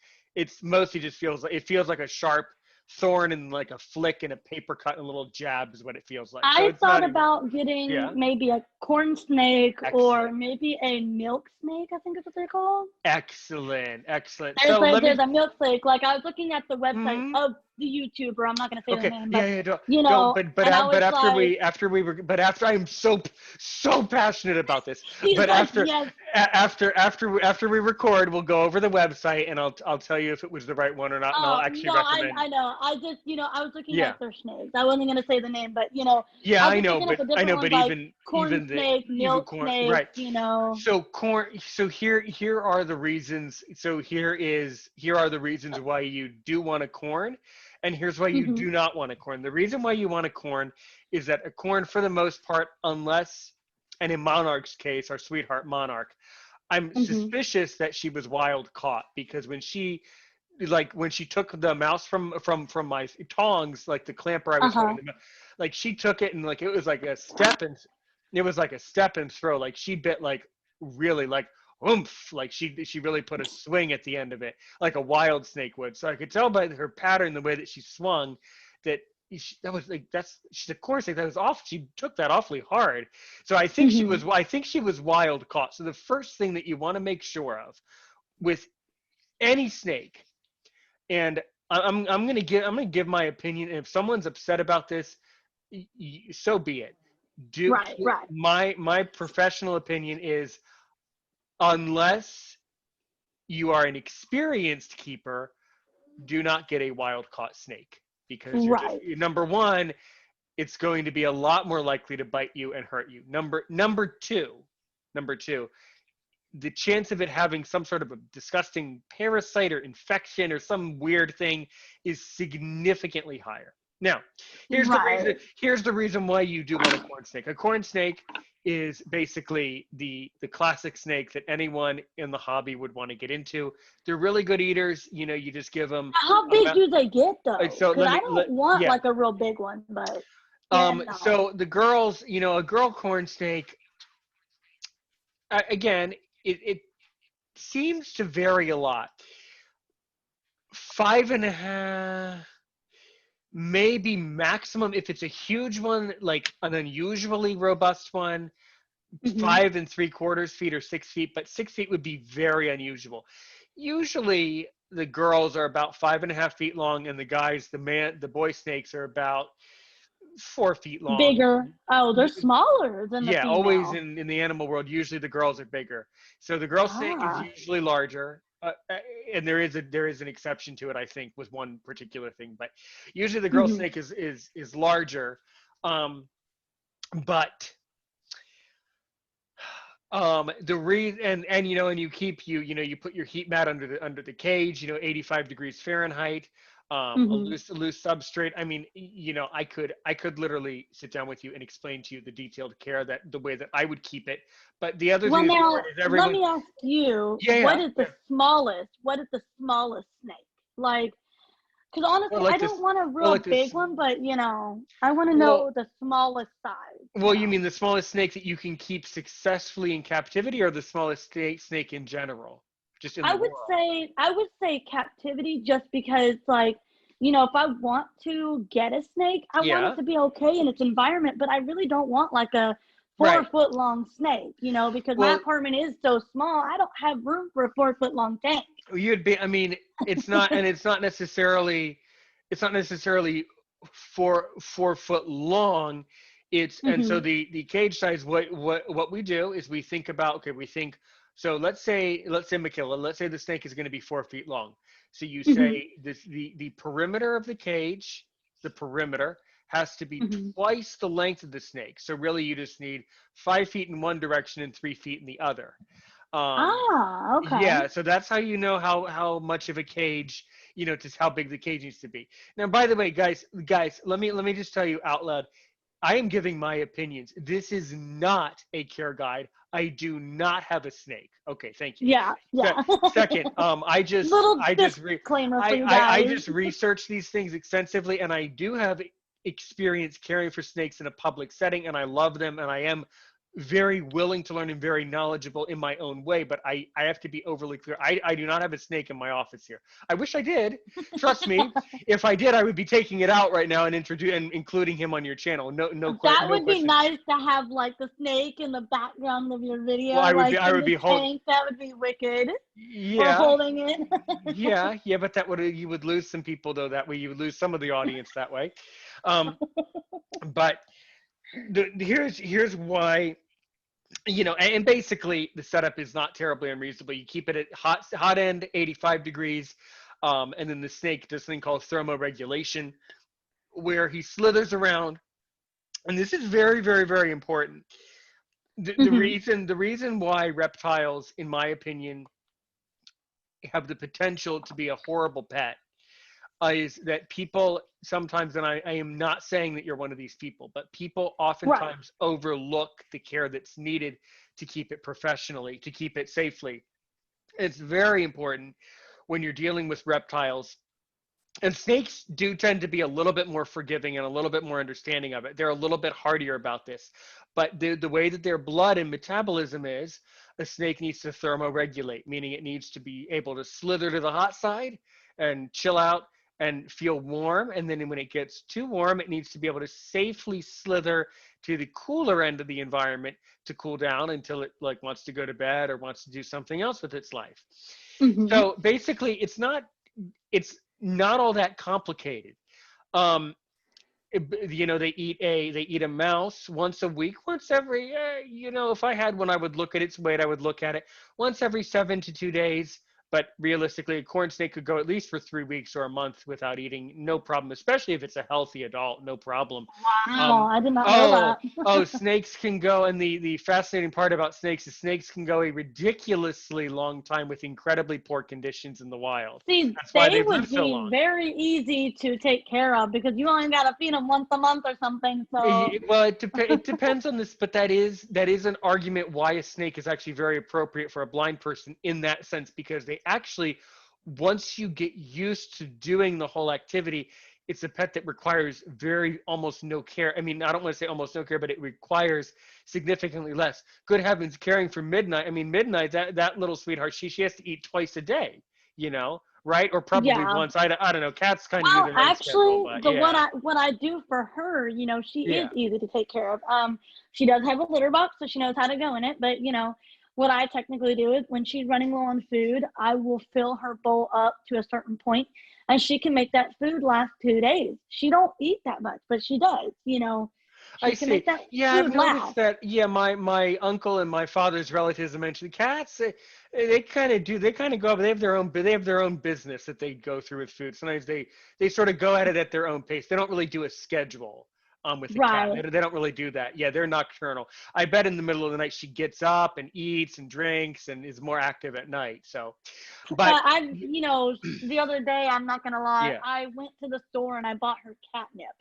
S2: mostly just feels like a sharp thorn and like a flick and a paper cut and a little jab is what it feels like. So
S1: I
S2: it's
S1: thought
S2: not even.
S1: about getting
S2: Yeah,
S1: maybe a corn snake or
S2: excellent.
S1: maybe a milk snake, I think is what they're called.
S2: Excellent, excellent.
S1: There's
S2: So
S1: a
S2: let
S1: there's
S2: me.
S1: a milk snake. Like I was looking at the website
S2: Mhm.
S1: of the YouTuber. I'm not gonna say their
S2: Okay.
S1: name,
S2: Yeah,
S1: but
S2: yeah. Don't. But
S1: and I was like,
S2: after I'm so passionate about this.
S1: he's
S2: But
S1: like, yes.
S2: after we record, we'll go over the website and I'll tell you if it was the right one or not, and I'll
S1: Oh
S2: actually
S1: no, I
S2: recommend.
S1: I know. I just I was looking
S2: Yeah.
S1: at their snakes. I wasn't gonna say the name, but
S2: Yeah,
S1: I was
S2: I
S1: just
S2: know,
S1: looking at
S2: but
S1: the
S2: I
S1: different
S2: know,
S1: ones
S2: but
S1: like
S2: even
S1: corn
S2: even the
S1: snake,
S2: even
S1: milk
S2: corn,
S1: snake.
S2: right? So corn. So here are the reasons. So here are the reasons why you do want a corn, And here's why you
S1: Mhm.
S2: do not want a corn. The reason why you want a corn is that a corn, for the most part, unless, and in Monarch's case, our sweetheart Monarch, I'm
S1: Mhm.
S2: suspicious that she was wild caught, because when she took the mouse from my tongs, like the clamper I
S1: Uh
S2: was holding
S1: huh.
S2: them, like she took it and like it was like a step and it was like a step and throw. Like she bit like really like oomph, like she really put a swing at the end of it, like a wild snake would. So I could tell by her pattern, the way that she swung, that that was like she's of course like that was off. She took that awfully hard. So
S1: Mhm.
S2: I think she was wild caught. So the first thing that you want to make sure of with any snake, and I'm gonna give my opinion. And if someone's upset about this, so be it.
S1: Right. Right.
S2: My professional opinion is, unless you are an experienced keeper, do not get a wild caught snake, because
S1: Right.
S2: number one, it's going to be a lot more likely to bite you and hurt you. Number two, the chance of it having some sort of a disgusting parasite or infection or some weird thing is significantly higher. Now,
S1: Right.
S2: here's the reason why you do want a corn snake. A corn snake is basically the classic snake that anyone in the hobby would want to get into. They're really good eaters. You know, you just give them
S1: How big
S2: about,
S1: do they get though?
S2: so
S1: Because
S2: let
S1: I
S2: me
S1: don't want
S2: yeah.
S1: like a real big one, but yeah, no.
S2: So the girls, a girl corn snake, again, it seems to vary a lot. 5.5, maybe maximum if it's a huge one, like an unusually robust one.
S1: Mhm.
S2: 5.75 feet or 6 feet, but 6 feet would be very unusual. Usually, the girls are about 5.5 feet long, and the boy snakes are about 4 feet long.
S1: Bigger. Oh, they're smaller than the
S2: Yeah, always
S1: female.
S2: in the animal world, usually the girls are bigger. So the girl snake is
S1: Ah.
S2: usually larger, and there is an exception to it, I think, with one particular thing. But usually the girl
S1: Mhm.
S2: snake is larger. Um, but the reason, and and you put your heat mat under the cage, 85 degrees Fahrenheit, a
S1: Mhm.
S2: loose substrate. I mean, I could literally sit down with you and explain to you the detailed care, that the way that I would keep it. But the other
S1: Well,
S2: thing that's
S1: now
S2: important is
S1: let
S2: everyone.
S1: me ask you,
S2: Yeah,
S1: what
S2: yeah,
S1: is the
S2: yeah.
S1: smallest? What is the smallest snake? Like, because
S2: Well,
S1: honestly, I
S2: like
S1: don't
S2: this.
S1: want a
S2: Well,
S1: real
S2: like
S1: big
S2: this.
S1: one, but I want to
S2: Well,
S1: know the smallest size.
S2: you mean the smallest snake that you can keep successfully in captivity, or the smallest snake in general, just in the world?
S1: I would say captivity, just because if I want to get a snake, I want it
S2: Yeah.
S1: to be okay in its environment, but I really don't want like a four
S2: Right.
S1: foot long snake, because my
S2: Well,
S1: apartment is so small, I don't have room for a 4 foot long tank.
S2: you'd be. I mean, it's not necessarily 4 foot long. It's and so
S1: Mhm.
S2: the cage size. What we do is we think about, okay. We think, so let's say Michaela. Let's say the snake is going to be 4 feet long. So you
S1: Mhm.
S2: say the perimeter of the cage, the perimeter has to be
S1: Mhm.
S2: twice the length of the snake. So really, you just need 5 feet in one direction and 3 feet in the other. Um,
S1: Ah, okay.
S2: yeah, so that's how you know how much of a cage, just how big the cage needs to be. Now, by the way, guys, let me just tell you out loud. I am giving my opinions. This is not a care guide. I do not have a snake. Okay, thank you.
S1: Yeah,
S2: Se-
S1: yeah.
S2: Second,
S1: Little disclaimer for you
S2: I
S1: guys.
S2: just researched these things extensively, and I do have experience caring for snakes in a public setting, and I love them, and I am very willing to learn and very knowledgeable in my own way. But I have to be overly clear. I do not have a snake in my office here. I wish I did. Trust me, if I did, I would be taking it out right now and including him on your channel.
S1: That
S2: No
S1: would be
S2: question.
S1: nice to have like the snake in the background of your
S2: Well,
S1: video, like
S2: I
S1: in
S2: would
S1: the
S2: be hold.
S1: tank. That would be wicked. Or
S2: Yeah,
S1: holding it.
S2: yeah, but you would lose some people though. That way, you would lose some of the audience that way. Um, but here's why. And basically the setup is not terribly unreasonable. You keep it at hot end, 85 degrees, and then the snake does something called thermoregulation, where he slithers around. And this is very, very, very important.
S1: Hmm.
S2: The reason why reptiles, in my opinion, have the potential to be a horrible pet, is that people sometimes, and I am not saying that you're one of these people, but people
S1: Right.
S2: oftentimes overlook the care that's needed to keep it professionally, to keep it safely. It's very important when you're dealing with reptiles. And snakes do tend to be a little bit more forgiving and a little bit more understanding of it. They're a little bit hardier about this. But the way that their blood and metabolism is, a snake needs to thermoregulate, meaning it needs to be able to slither to the hot side and chill out and feel warm. And then when it gets too warm, it needs to be able to safely slither to the cooler end of the environment to cool down until it like wants to go to bed or wants to do something else with its life.
S1: Hmm.
S2: So basically, it's not all that complicated. Um, they eat a mouse once a week, once every if I had one, I would look at its weight, I would look at it once every 7 to 2 days. But realistically, a corn snake could go at least for 3 weeks or a month without eating, no problem, especially if it's a healthy adult, no problem.
S1: Wow,
S2: um
S1: I did not know
S2: oh
S1: that.
S2: snakes can go, and the fascinating part about snakes is snakes can go a ridiculously long time with incredibly poor conditions in the wild.
S1: See,
S2: That's why
S1: they
S2: they've
S1: would
S2: lived so
S1: be
S2: long.
S1: very easy to take care of because you only got to feed them once a month or something. So,
S2: Well, it depends on this, but that is an argument why a snake is actually very appropriate for a blind person in that sense, because they actually, once you get used to doing the whole activity, it's a pet that requires very almost no care. I mean, I don't want to say almost no care, but it requires significantly less. Good heavens, caring for Midnight. I mean, Midnight, that little sweetheart, she has to eat twice a day, right? Or probably
S1: yeah.
S2: once. I don't know. Cats kind of use
S1: Well,
S2: their own schedule,
S1: actually,
S2: but
S1: the
S2: yeah,
S1: what I do for her, she is
S2: yeah.
S1: easy to take care of. She does have a litter box, so she knows how to go in it. But what I technically do is when she's running low on food, I will fill her bowl up to a certain point, and she can make that food last 2 days. She don't eat that much, but she does.
S2: I
S1: She can
S2: see.
S1: make that
S2: Yeah, I've
S1: food
S2: noticed
S1: last.
S2: that. Yeah, my uncle and my father's relatives have mentioned cats. They kind of do. They kind of go up. They have their own business that they go through with food. Sometimes they sort of go at it at their own pace. They don't really do a schedule with a cat. They,
S1: Right.
S2: they don't really do that. Yeah, they're nocturnal. I bet in the middle of the night she gets up and eats and drinks and is more active at night. So, but
S1: The other day, I'm not gonna lie,
S2: yeah.
S1: I went to the store and I bought her catnip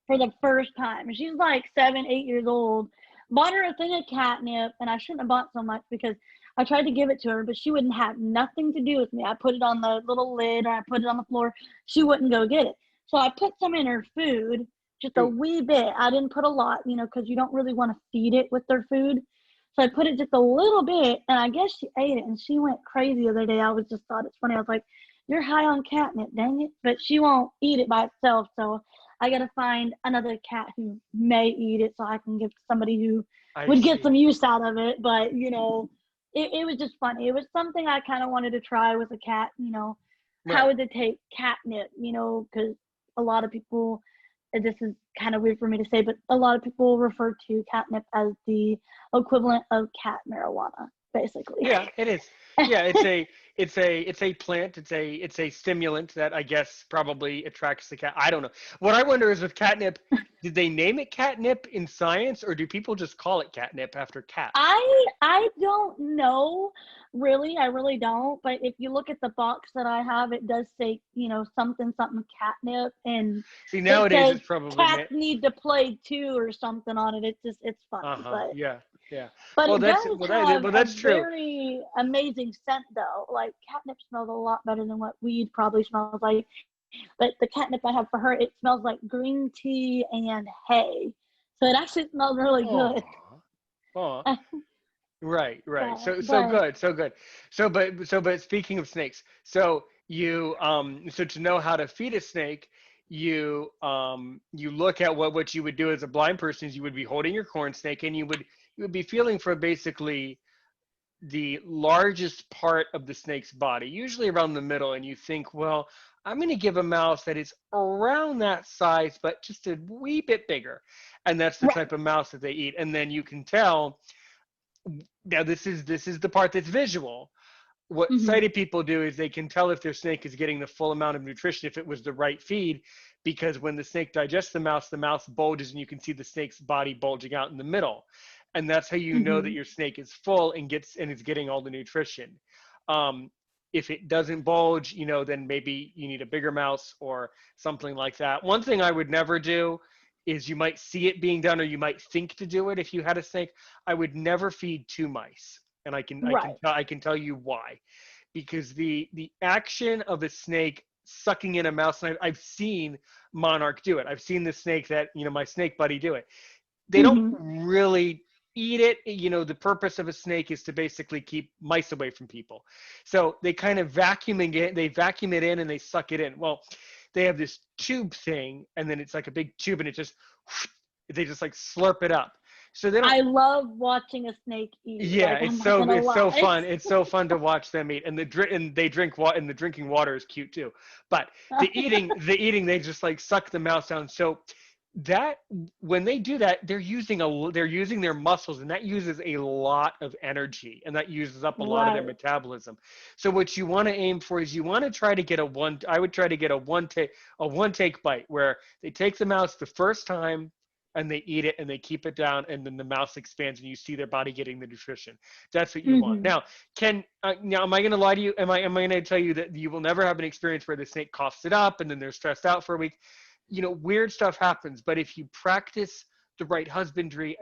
S1: for the first time. She's like 7, 8 years old. Bought her a thing of catnip, and I shouldn't have bought so much because I tried to give it to her, but she wouldn't have nothing to do with me. I put it on the little lid or I put it on the floor. She wouldn't go get it. So I put some in her food, just a
S2: Ooh,
S1: wee bit. I didn't put a lot, because you don't really want to feed it with their food. So I put it just a little bit, and I guess she ate it, and she went crazy the other day. I was just thought it's funny. I was like, "You're high on catnip, dang it!" But she won't eat it by itself, so I gotta find another cat who may eat it, so I can give to somebody who
S2: I
S1: would get
S2: see.
S1: some use out of it. But it was just funny. It was something I kind of wanted to try with a cat. How
S2: Right.
S1: would they take catnip? Because a lot of people, this is kind of weird for me to say, but a lot of people refer to catnip as the equivalent of cat marijuana, basically.
S2: Yeah, it is. Yeah, it's a plant. It's a stimulant that I guess probably attracts the cat. I don't know. What I wonder is with catnip, did they name it catnip in science, or do people just call it catnip after cats?
S1: I don't know, really. I really don't. But if you look at the box that I have, it does say, something something catnip, and
S2: See,
S1: it
S2: nowadays
S1: says
S2: it's probably
S1: cats need to play too or something on it. It's funny,
S2: uh-huh.
S1: but
S2: Yeah, yeah.
S1: but
S2: Well,
S1: it
S2: that's
S1: does
S2: well that
S1: have
S2: well
S1: a
S2: that's true.
S1: very amazing scent though. Like catnip smells a lot better than what weed probably smells like. But the catnip I have for her, it smells like green tea and hay. So it actually smells really good.
S2: Oh, oh. Right, right.
S1: Yeah,
S2: So
S1: but
S2: good, so good. So but speaking of snakes, so to know how to feed a snake, you look at what you would do as a blind person is you would be holding your corn snake, and you would be feeling for basically the largest part of the snake's body, usually around the middle, and you think, well, I'm going to give a mouse that is around that size, but just a wee bit bigger. And that's the
S1: right.
S2: type of mouse that they eat. And then you can tell, now this is the part that's visual. What
S1: Hmm.
S2: sighted people do is they can tell if their snake is getting the full amount of nutrition, if it was the right feed, because when the snake digests the mouth bulges and you can see the snake's body bulging out in the middle. And that's how you know that
S1: Hmm.
S2: your snake is full and is getting all the nutrition. Um, If it doesn't bulge, then maybe you need a bigger mouse or something like that. One thing I would never do is, you might see it being done, or you might think to do it if you had a snake. I would never feed two mice, and
S1: Right.
S2: I can tell you why. Because the action of a snake sucking in a mouse, and I've seen monarch do it. I've seen the snake that, my snake buddy do it. They don't
S1: Hmm.
S2: really eat it. The purpose of a snake is to basically keep mice away from people. So they kind of they vacuum it in and they suck it in. Well, they have this tube thing, and then it's like a big tube, and it just, they just like slurp it up. So they don't.
S1: I love watching a snake eat.
S2: Yeah,
S1: Like, I'm not gonna
S2: it's so
S1: lie.
S2: fun. It's so fun to watch them eat, and and they drink water, and the drinking water is cute too. But the eating, they just like suck the mouse down. So that, when they do that, they're using their muscles, and that uses a lot of energy, and that uses up a lot of their
S1: Right.
S2: metabolism. So what you want to aim for is, you want to try to get I would try to get a one take bite, where they take the mouse the first time and they eat it and they keep it down, and then the mouse expands and you see their body getting the nutrition. That's what you want.
S1: Hmm.
S2: Now, now, am I going to lie to you? Am I going to tell you that you will never have an experience where the snake coughs it up and then they're stressed out for a week? Weird stuff happens, but if you practice the right husbandry,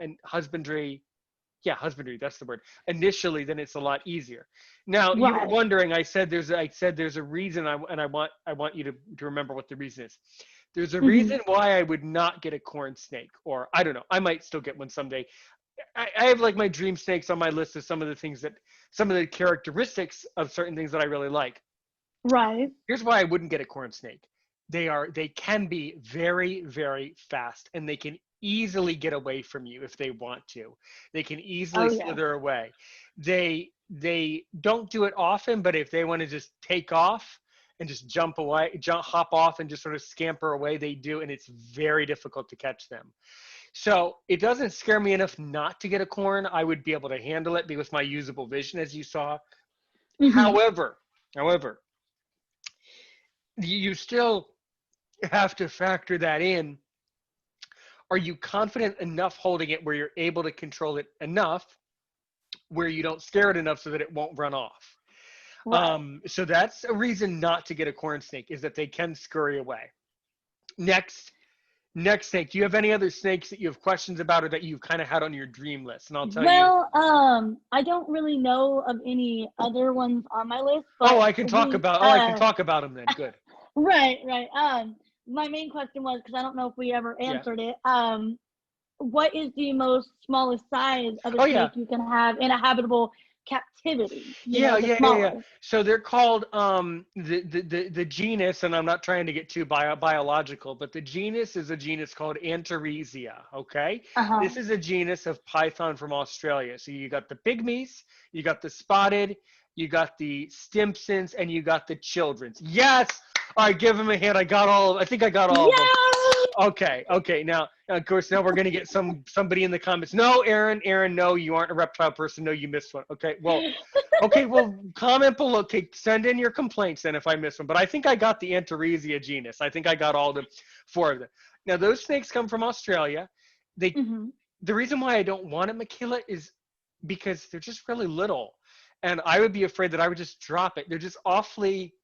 S2: yeah, husbandry, that's the word, initially, then it's a lot easier. Now, you were
S1: Right.
S2: wondering, I said there's a reason, I want you to remember what the reason is. There's a
S1: Hmm.
S2: reason why I would not get a corn snake, or I don't know, I might still get one someday. I have like my dream snakes on my list of some of the characteristics of certain things that I really like.
S1: Right.
S2: Here's why I wouldn't get a corn snake. They can be very, very fast, and they can easily get away from you if they want to. They can easily
S1: Oh yeah.
S2: slither away. They don't do it often, but if they want to just take off and just hop off and just sort of scamper away, they do, and it's very difficult to catch them. So it doesn't scare me enough not to get a corn. I would be able to handle it because my usable vision, as you saw.
S1: Hmm.
S2: However, you still have to factor that in. Are you confident enough holding it where you're able to control it enough where you don't scare it enough so that it won't run off?
S1: Right.
S2: So that's a reason not to get a corn snake, is that they can scurry away. Next, next snake. Do you have any other snakes that you have questions about, or that you've kind of had on your dream list? And I'll tell you.
S1: Well, I don't really know of any other ones on my list,
S2: Oh,
S1: but
S2: I can talk about them then. Good.
S1: right, right. My main question was, because I don't know if we ever
S2: Yeah.
S1: answered it. What is the most smallest size of a
S2: Oh yeah.
S1: snake you can have in a habitable captivity? The
S2: Yeah.
S1: smallest.
S2: So they're called the genus, and I'm not trying to get too biological, but the genus is a genus called Antaresia. Okay,
S1: Uh huh.
S2: this is a genus of python from Australia. So you got the pygmies, you got the spotted, you got the Stimpsons, and you got the children's. Yes. All right, give them a hand. I think I got all of them.
S1: Yay!
S2: Okay. Now, of course, now we're gonna get somebody in the comments. No, Aaron, no, you aren't a reptile person. No, you missed one. Okay, well, comment below. Okay, send in your complaints then if I missed one. But I think I got the Antaresia genus. I think I got all the four of them. Now, those snakes come from Australia. They
S1: Hmm.
S2: The reason why I don't want it, Michaela, is because they're just really little, and I would be afraid that I would just drop it. They're just awfully.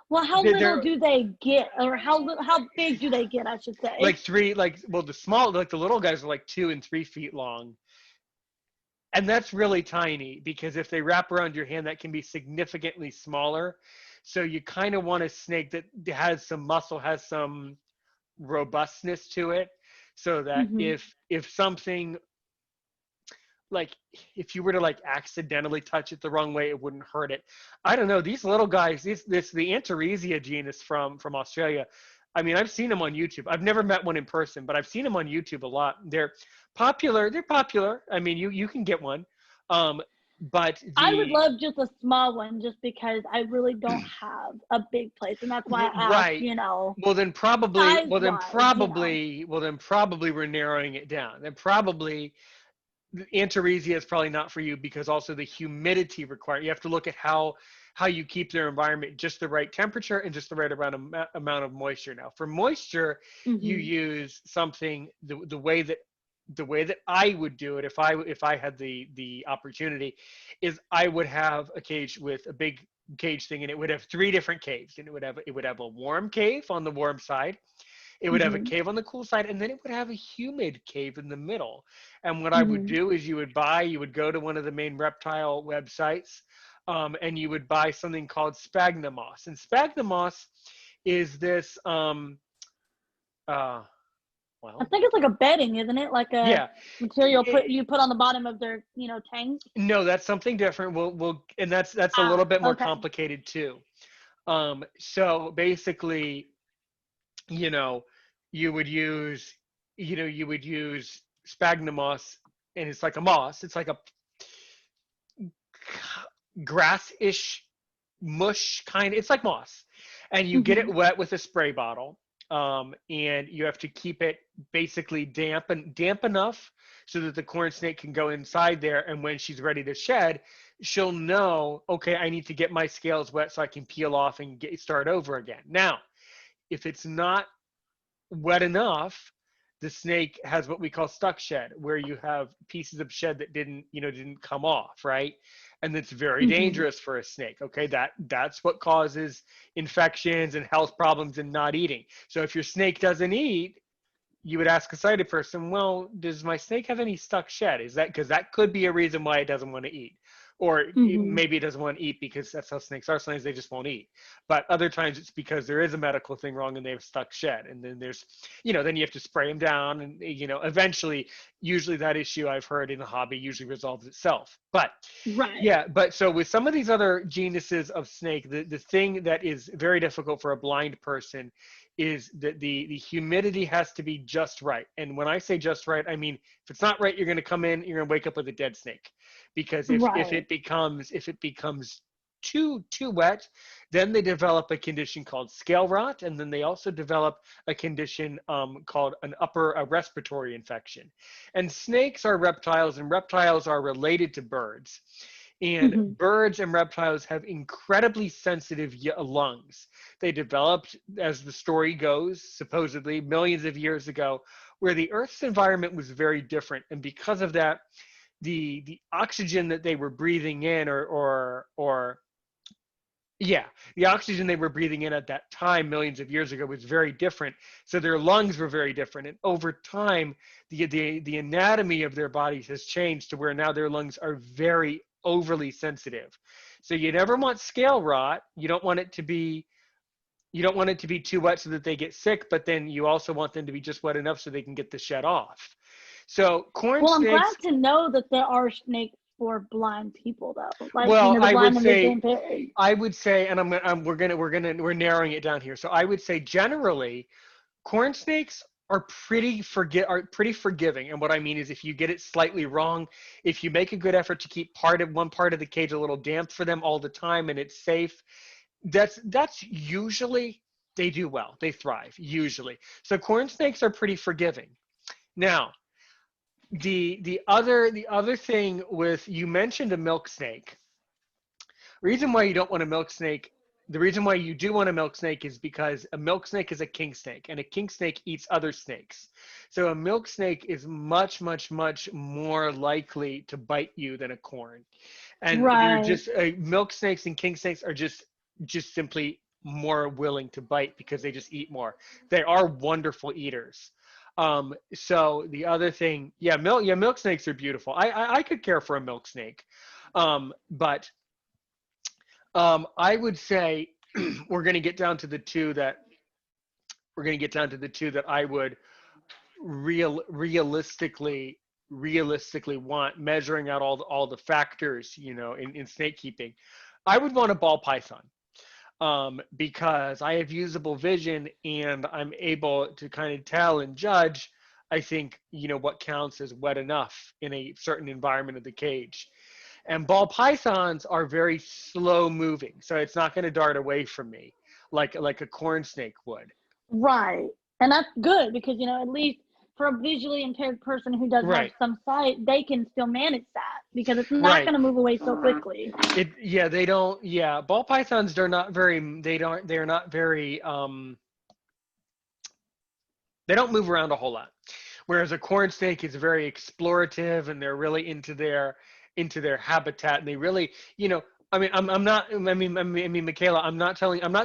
S1: Well, how little
S2: They're
S1: do they get, or how big do they get? I should
S2: like
S1: say.
S2: the little guys are like 2 and 3 feet long. And that's really tiny, because if they wrap around your hand, that can be significantly smaller. So you kind of want a snake that has some muscle, has some robustness to it, so that
S1: Hmm.
S2: if something, like, if you were to like accidentally touch it the wrong way, it wouldn't hurt it. I don't know, these little guys, the Antaresia genus from Australia. I mean, I've seen them on YouTube. I've never met one in person, but I've seen them on YouTube a lot. They're popular. I mean, you can get one. um but
S1: I would
S2: the
S1: love just a small one, just because I really don't have a big place, and that's why I asked.
S2: right. Well, then probably,
S1: Size wise.
S2: we're narrowing it down. Then probably Antaresia is probably not for you, because also the humidity required. You have to look at how you keep their environment just the right temperature and just the right amount of moisture. Now, for moisture, you
S1: Hmm.
S2: use something the way that the way that I would do it if I had the opportunity is I would have a cage with a big cage thing, and it would have three different caves, and it would have a warm cave on the warm side, it would have a
S1: Mhm.
S2: cave on the cool side, and then it would have a humid cave in the middle. And what I would
S1: Mhm.
S2: do is you would go to one of the main reptile websites, and you would buy something called sphagnum moss. And sphagnum moss is this uh,
S1: I
S2: well,
S1: think it's like a bedding, isn't it? Like a
S2: yeah.
S1: material you put on the bottom of their, tank.
S2: No, that's something different. And that's a little
S1: Ah,
S2: bit more
S1: okay.
S2: complicated too. So basically, you know, you would use, you would use sphagnum moss, and it's like a moss. It's like a grass-ish mush kind. It's like moss, and you get it
S1: Mhm.
S2: wet with a spray bottle, and you have to keep it basically damp enough so that the corn snake can go inside there, and when she's ready to shed, she'll know, okay, I need to get my scales wet so I can peel off and start over again. Now, if it's not wet enough, the snake has what we call stuck shed, where you have pieces of shed that didn't come off, right? And that's very
S1: Mhm.
S2: dangerous for a snake. Okay, that's what causes infections and health problems in not eating. So if your snake doesn't eat, you would ask a sighted person, well, does my snake have any stuck shed? Is that because that could be a reason why it doesn't want to eat? Or
S1: Mhm.
S2: maybe it doesn't want to eat because that's how snakes are. Sometimes they just won't eat. But other times it's because there is a medical thing wrong and they have stuck shed. And then then you have to spray them down. And, eventually, usually that issue I've heard in the hobby usually resolves itself. But
S1: Right.
S2: yeah, but so with some of these other genuses of snake, the thing that is very difficult for a blind person is that the humidity has to be just right. And when I say just right, I mean if it's not right, you're going to come in, you're going to wake up with a dead snake, because if
S1: Right.
S2: it becomes too wet, then they develop a condition called scale rot, and then they also develop a condition called a respiratory infection. And snakes are reptiles, and reptiles are related to birds. And
S1: Mhm.
S2: birds and reptiles have incredibly sensitive lungs. They developed, as the story goes, supposedly millions of years ago, where the Earth's environment was very different, and because of that, the oxygen that they were breathing in, or yeah, the oxygen they were breathing in at that time, millions of years ago, was very different. So their lungs were very different, and over time, the anatomy of their bodies has changed to where now their lungs are very overly sensitive. So you never want scale rot. You don't want it to be too wet so that they get sick, but then you also want them to be just wet enough so they can get the shed off. So corn
S1: Well, I'm glad
S2: snakes,
S1: to know that there are snakes for blind people, though. Like,
S2: well,
S1: the
S2: I would
S1: blind and visually
S2: say,
S1: impaired.
S2: and we're narrowing it down here. So I would say generally, corn snakes are pretty forgiving. And what I mean is, if you get it slightly wrong, if you make a good effort to keep one part of the cage a little damp for them all the time, and it's safe, that's usually, they do well. They thrive usually. So corn snakes are pretty forgiving. Now, the other thing with, you mentioned a milk snake. Reason why you don't want a milk snake, the reason why you do want a milk snake is because a milk snake is a king snake, and a king snake eats other snakes. So a milk snake is much, much, much more likely to bite you than a corn. And they're
S1: Right.
S2: just milk snakes and king snakes are just simply more willing to bite because they just eat more. They are wonderful eaters. So the other thing, milk snakes are beautiful. I could care for a milk snake. But I would say we're going to get down to the two that I would realistically want, measuring out all the factors, in snake keeping. I would want a ball python, because I have usable vision and I'm able to kind of tell and judge, I think, what counts as wet enough in a certain environment of the cage. And ball pythons are very slow moving, so it's not going to dart away from me like a corn snake would.
S1: Right. And that's good because, at least for a visually impaired person who does have
S2: Right,
S1: some sight, they can still manage that because it's not
S2: right.
S1: going to move away so quickly.
S2: They don't. Yeah, ball pythons. They're not very. They don't. They're not very. They don't move around a whole lot. Whereas a corn snake is very explorative and they're really into their habitat and they really, you know, I'm not, Michaela, I'm not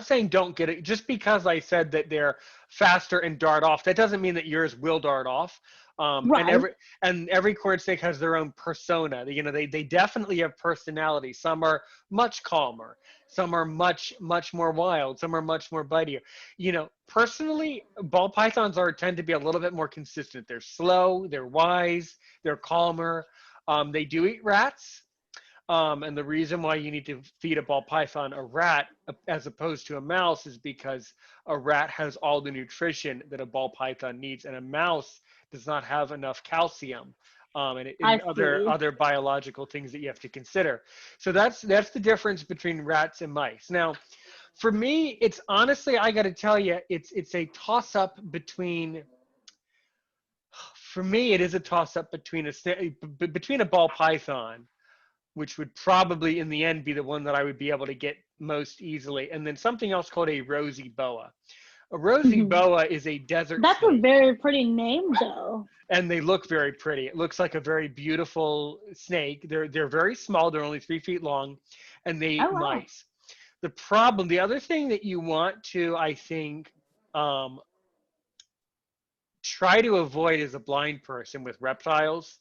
S2: saying don't get it. Just because I said that they're faster and dart off, that doesn't mean that yours will dart off. And
S1: Right.
S2: every corn snake has their own persona. You know, they definitely have personality. Some are much calmer. Some are much more wild. Some are much more bitier. You know, personally, ball pythons tend to be a little bit more consistent. They're slow. They're wise. They're calmer. They do eat rats. And the reason why you need to feed a ball python a rat as opposed to a mouse is because a rat has all the nutrition that a ball python needs, and a mouse does not have enough calcium
S1: I
S2: and
S1: see.
S2: other biological things that you have to consider. So that's the difference between rats and mice. Now, for me, it's honestly, I got to tell you, it's a toss up between. For me, it is a toss up between between a ball python, which would probably in the end be the one that I would be able to get most easily. And then something else called a rosy boa. A rosy
S1: Mhm.
S2: boa is a desert
S1: That's a
S2: snake,
S1: very pretty name, though.
S2: and they look very pretty. It looks like a very beautiful snake. They're very small. They're only 3 feet long, and they eat
S1: Oh wow.
S2: mice. The other thing that you want to, I think, um, try to avoid as a blind person with reptiles.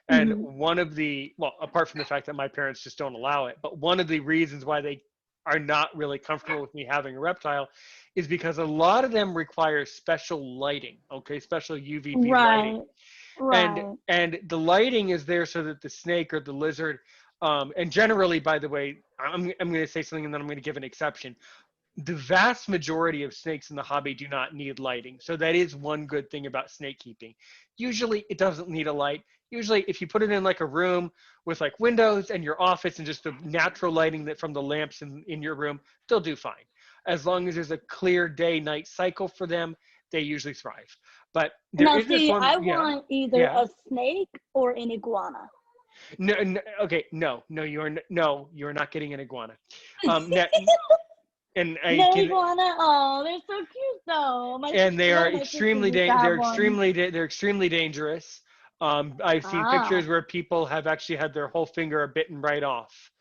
S2: And
S1: Hmm.
S2: one of the, well, apart from the fact that my parents just don't allow it, but one of the reasons why they are not really comfortable with me having a reptile is because a lot of them require special lighting, okay, special UVB lighting.
S1: Right.
S2: And
S1: Right.
S2: the lighting is there so that the snake or the lizard, and generally, by the way, I'm going to say something and then I'm going to give an exception. The vast majority of snakes in the hobby do not need lighting. So that is one good thing about snake keeping. Usually it doesn't need a light. Usually if you put it in like a room with like windows and your office and just the natural lighting that from the lamps in your room, they'll do fine. As long as there's a clear day night cycle for them, they usually thrive. But there
S1: Now,
S2: is this
S1: see,
S2: one,
S1: I
S2: yeah,
S1: want either
S2: yeah.
S1: a snake or an iguana.
S2: No, no okay, no, no, you're not getting an iguana. Now, and I
S1: No
S2: can
S1: iguana. Oh, they're so cute, though.
S2: and they
S1: One
S2: are
S1: of my sisters used to have one.
S2: they're extremely dangerous. I've seen pictures
S1: Ah.
S2: where people have actually had their whole finger bitten right off,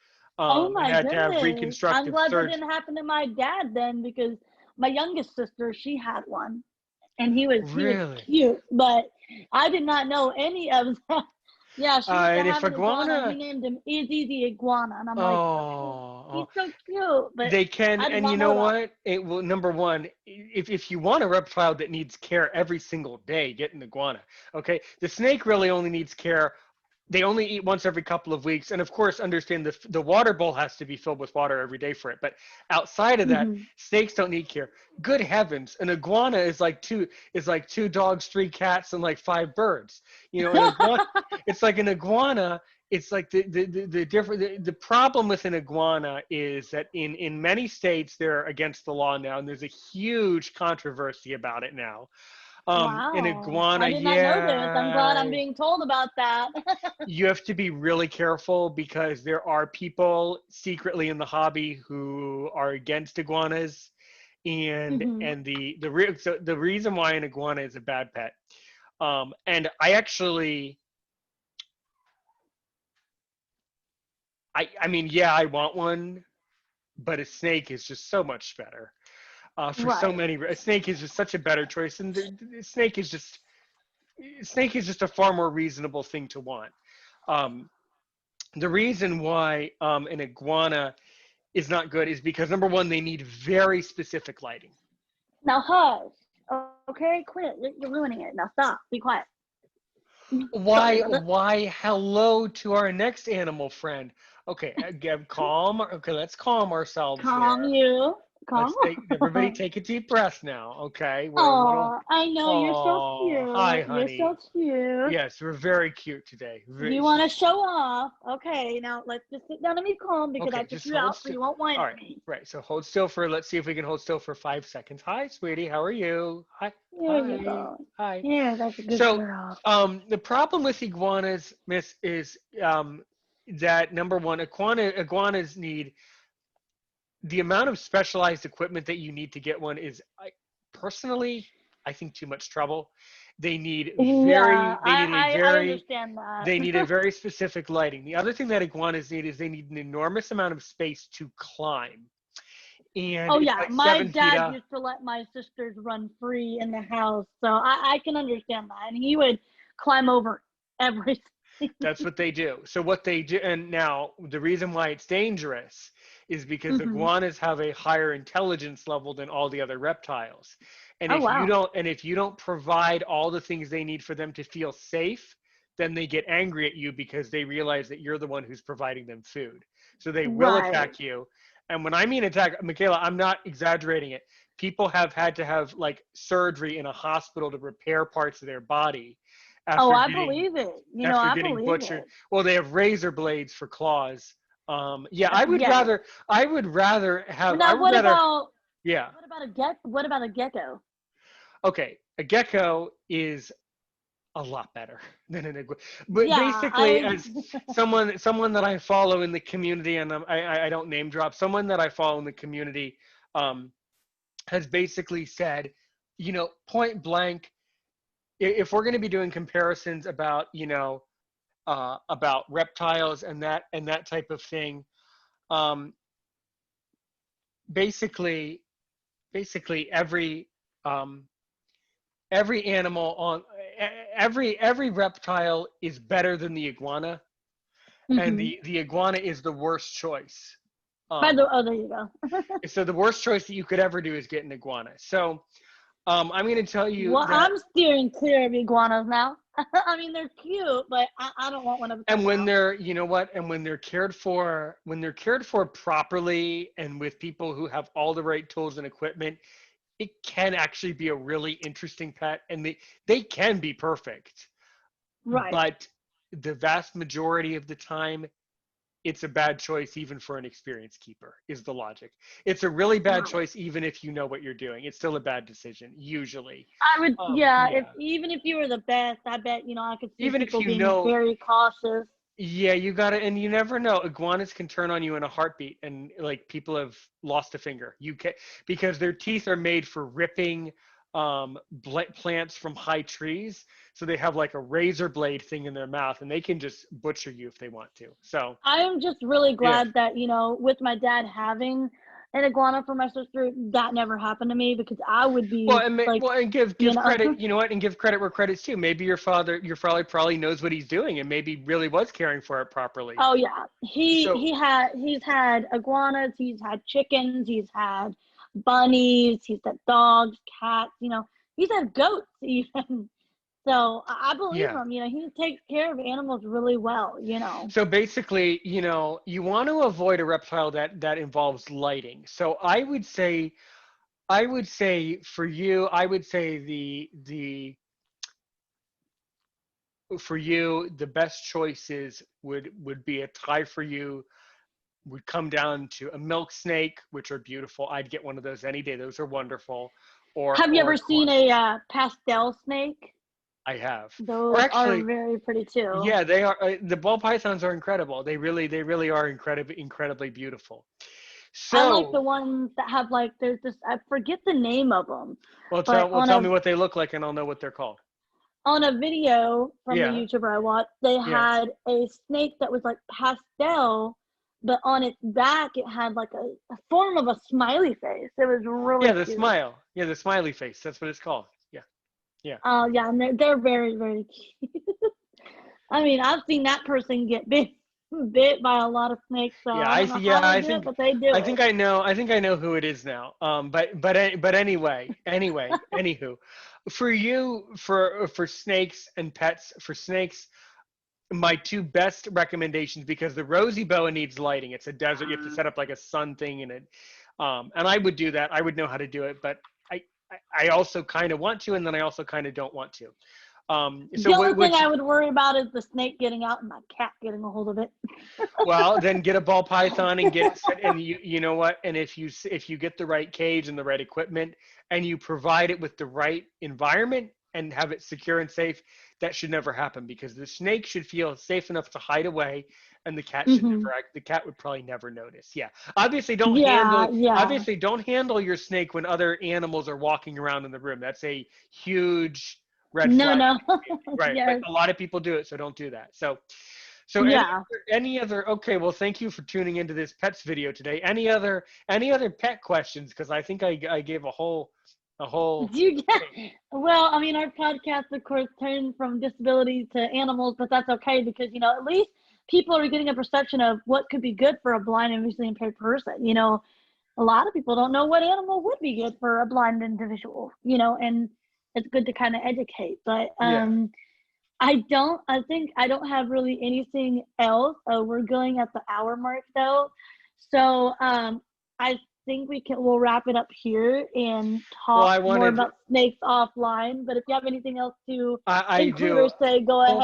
S1: Oh
S2: and
S1: my
S2: had to have
S1: goodness. I'm
S2: reconstructive
S1: glad that
S2: surgery.
S1: didn't happen to my dad then, because my youngest sister, she had one, and he was
S2: Really?
S1: cute, but I did not know any of that. Yeah, she used to
S2: And if
S1: have an iguana, and he
S2: iguana,
S1: named him Easy the Iguana, and I'm like, oh,
S2: oh,
S1: he's so cute, but
S2: they can,
S1: I did
S2: and
S1: not
S2: you
S1: know
S2: know
S1: that.
S2: what? It will, number one, if you want a reptile that needs care every single day, get an iguana. Okay, the snake really only needs care. They only eat once every couple of weeks, and of course, understand the water bowl has to be filled with water every day for it. But outside of that,
S1: Hmm.
S2: snakes don't need care. Good heavens, an iguana is like two dogs, three cats, and like five birds. You know, an iguana, it's like an iguana. It's like the different the problem with an iguana is that in many states they're against the law now, and there's a huge controversy about it now. An
S1: Wow,
S2: iguana,
S1: I did not know this. I'm glad
S2: yeah,
S1: I'm being told about that.
S2: you have to be really careful because there are people secretly in the hobby who are against iguanas,
S1: Hmm.
S2: and so the reason why an iguana is a bad pet, and I actually, I mean, yeah, I want one, but a snake is just so much better. For so
S1: Right.
S2: many, a snake is just such a better choice, and the snake is just a far more reasonable thing to want. Um, the reason why an iguana is not good is because number one, they need very specific lighting.
S1: Now hush. Okay, quit. You're ruining it. Now stop. Be quiet. Sorry about that.
S2: Why? Hello to our next animal friend. Okay, get calm. Okay, let's calm ourselves
S1: Calm
S2: there.
S1: you. Calm.
S2: Let's take everybody take a deep breath now. Okay, we're a little.
S1: Oh, I know you're so
S2: Oh, hi,
S1: cute. You're
S2: honey.
S1: so cute.
S2: Yes, we're very cute today.
S1: You want to show off? Okay, now let's just sit down and be calm because I
S2: Okay,
S1: took
S2: just
S1: you
S2: hold
S1: out so
S2: still.
S1: you won't whine
S2: All
S1: at
S2: right,
S1: me.
S2: right. So hold still for. Let's see if we can hold still for 5 seconds. Hi, sweetie. How are you? Hi,
S1: There you
S2: hi,
S1: go.
S2: hi.
S1: Yeah, that's a good
S2: So,
S1: girl.
S2: the problem with iguanas, Miss, is that number one, iguanas need the amount of specialized equipment that you need to get one is, personally, I think too much trouble.
S1: Yeah,
S2: they need a
S1: I
S2: very
S1: understand that.
S2: they need a very specific lighting. The other thing that iguanas need is they need an enormous amount of space to climb. And
S1: Oh
S2: it's
S1: yeah,
S2: like
S1: my
S2: 7 feet
S1: dad
S2: up.
S1: used to let my sisters run free in the house, so I can understand that. And he would climb over everything.
S2: That's what they do. So what they do, and now the reason why it's dangerous is because
S1: Hmm.
S2: iguanas have a higher intelligence level than all the other reptiles.
S1: Oh wow.
S2: And if you don't provide all the things they need for them to feel safe, then they get angry at you because they realize that you're the one who's providing them food. So they will
S1: Right.
S2: attack you. And when I mean attack, Michaela, I'm not exaggerating it. People have had to have like surgery in a hospital to repair parts of their body
S1: Oh,
S2: after
S1: I
S2: getting
S1: believe it.
S2: after
S1: I
S2: getting
S1: believe
S2: butchered.
S1: it.
S2: Well, they have razor blades for claws. Yeah,
S1: Yeah.
S2: I would rather have, I
S1: Now,
S2: would rather, yeah.
S1: what about a gecko?
S2: Okay, a gecko is a lot better than an iguana. But
S1: Yeah,
S2: basically, as someone that I follow in the community, and I don't name drop, someone that I follow in the community um, has basically said, point blank, if we're going to be doing comparisons about, about reptiles and that type of thing. Um, basically, basically um, every animal on every reptile is better than the iguana, and
S1: hmm
S2: the iguana is the worst choice.
S1: oh, there you go.
S2: So the worst choice that you could ever do is get an iguana. So I'm going to tell you
S1: Well,
S2: that.
S1: I'm steering clear of iguanas now. I mean, they're cute, but I don't want one of them
S2: And when
S1: now.
S2: they're, you know what, and when they're cared for properly and with people who have all the right tools and equipment, it can actually be a really interesting pet, and they can be perfect,
S1: Right.
S2: but the vast majority of the time it's a bad choice even for an experienced keeper is the logic. It's a really bad
S1: Right.
S2: choice even if you know what you're doing. It's still a bad decision usually.
S1: I would, yeah, if
S2: Yeah,
S1: even if you were the best, I bet, I could see
S2: even if
S1: people
S2: you
S1: being
S2: know.
S1: very cautious.
S2: Yeah, you got to, and you never know. Iguanas can turn on you in a heartbeat, and like people have lost a finger. You can, because their teeth are made for ripping plants from high trees, so they have like a razor blade thing in their mouth, and they can just butcher you if they want to. So
S1: I am just really
S2: yeah.
S1: glad that, with my dad having an iguana for my sister, that never happened to me because I would
S2: Well,
S1: be
S2: and
S1: like, you
S2: give
S1: know,
S2: credit. You know what? And give credit where credit's due. Maybe your father probably knows what he's doing, and maybe really was caring for it properly.
S1: oh yeah,
S2: So
S1: he's had iguanas, he's had chickens, he's had bunnies, he's had dogs, cats, he's had goats even. So I believe
S2: yeah.
S1: him. He takes care of animals really well.
S2: So basically, you want to avoid a reptile that involves lighting. So I would say for you, I would say the for you the best choices would be a tie for you would come down to a milk snake, which are beautiful. I'd get one of those any day. Those are wonderful.
S1: Have you
S2: Or
S1: ever
S2: of
S1: seen
S2: course,
S1: a pastel snake?
S2: I have. Or
S1: Those are
S2: actually,
S1: very pretty too.
S2: yeah, they are. The ball pythons are incredible. They really are incredibly beautiful.
S1: I like the
S2: So,
S1: ones that have like there's this I forget the name of them, but
S2: tell me what they look like, and I'll know what they're called.
S1: on a video from a
S2: Yeah,
S1: YouTuber I watched, they
S2: yeah,
S1: had a snake that was like pastel, but on its back it had like a form of a smiley face. It was
S2: yeah.
S1: really
S2: The
S1: cute.
S2: smile. Yeah, the smiley face. That's what it's called. Yeah, yeah.
S1: Oh yeah, and they're very very cute. I mean, I've seen that person get bit by a lot of snakes, so
S2: Yeah,
S1: I
S2: I
S1: don't know
S2: see. Yeah,
S1: how they do it, but they do it.
S2: I think I know who it is now. But anywho, for you, for snakes and pets, for snakes, my two best recommendations, because the rosy boa needs lighting. It's a desert. You have to set up like a sun thing in it. And I would do that. I would know how to do it, but I also kind of want to, and then I also kind of don't want to. So
S1: The only thing
S2: which
S1: I would worry about is the snake getting out and my cat getting a hold of it.
S2: Well, then get a ball python and get it set. And you know what? And if you get the right cage and the right equipment, and you provide it with the right environment and have it secure and safe, that should never happen, because the snake should feel safe enough to hide away, and the cat should
S1: Hmm.
S2: never act. The cat would probably never notice. Yeah.
S1: Yeah, yeah.
S2: Obviously don't handle your snake when other animals are walking around in the room. That's a huge red
S1: No,
S2: flag.
S1: no.
S2: Right, but
S1: Yes.
S2: a lot of people do it, so don't do that. So
S1: Yeah.
S2: any other okay, well thank you for tuning into this pets video today. Any other pet questions? Because I think I gave a whole
S1: You well, I mean, our podcast, of course, turned from disability to animals, but that's okay because, at least people are getting a perception of what could be good for a blind and visually impaired person. A lot of people don't know what animal would be good for a blind individual, and it's good to kind of educate. But
S2: yeah.
S1: I think I don't have really anything else. We're going at the hour mark though. So I think we'll wrap it up here and
S2: Well,
S1: talk
S2: I
S1: more
S2: wanted
S1: about snakes offline. But if you have anything else to
S2: I
S1: include or
S2: do.
S1: say, go ahead.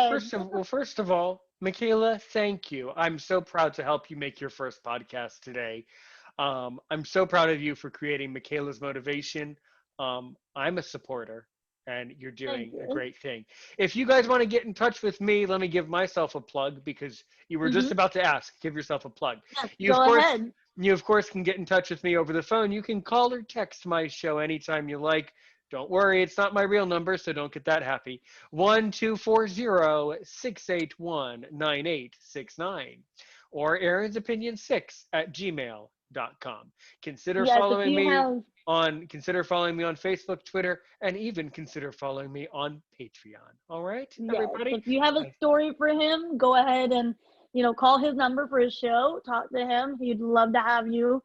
S2: Well, first of all, Michaela, thank you. I'm so proud to help you make your first podcast today. I'm so proud of you for creating Michaela's Motivation. I'm a supporter, and you're
S1: Thank
S2: doing a
S1: you.
S2: great thing. If you guys want to get in touch with me, let me give myself a plug because you were just
S1: Mm-hmm.
S2: about to ask. Give yourself a plug.
S1: Yes,
S2: You of
S1: go
S2: course,
S1: ahead.
S2: you of course can get in touch with me over the phone. You can call or text my show anytime you like. Don't worry, it's not my real number, so don't get that happy. 1-240-681-9869 or Aaron's Opinion 6 at gmail.com. Consider
S1: Yes, if
S2: following
S1: you
S2: me
S1: have
S2: consider following me on Facebook, Twitter, and even consider following me on Patreon. All right,
S1: Yes,
S2: everybody?
S1: if you have a story for him, go ahead and call his number for his show. Talk to him. He'd love to have you.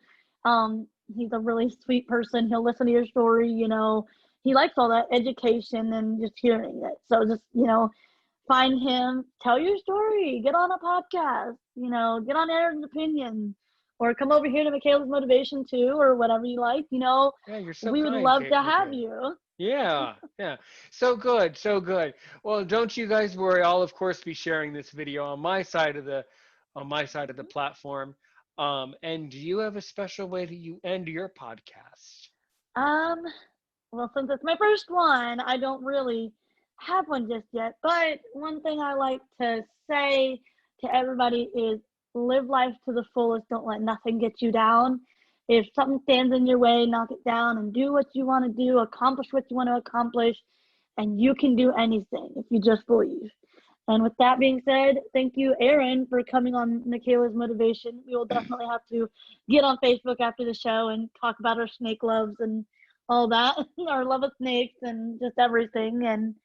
S1: He's a really sweet person. He'll listen to your story. He likes all that education and just hearing it. So just find him, tell your story, get on a podcast. Get on Aaron's Opinion, or come over here to Michaela's Motivation too, or whatever you like.
S2: Yeah, you're so
S1: We would
S2: kind,
S1: love to have
S2: Michaela.
S1: you.
S2: Yeah, yeah. So good, so good. Well, don't you guys worry. I'll of course be sharing this video on my side of the platform. And do you have a special way that you end your podcast?
S1: Um, Well, since it's my first one, I don't really have one just yet. But one thing I like to say to everybody is live life to the fullest. Don't let nothing get you down. If something stands in your way, knock it down and do what you want to do, accomplish what you want to accomplish, and you can do anything if you just believe. And with that being said, thank you, Aaron, for coming on Michaela's Motivation. We will definitely have to get on Facebook after the show and talk about our snake loves and all that, our love of snakes and just everything. And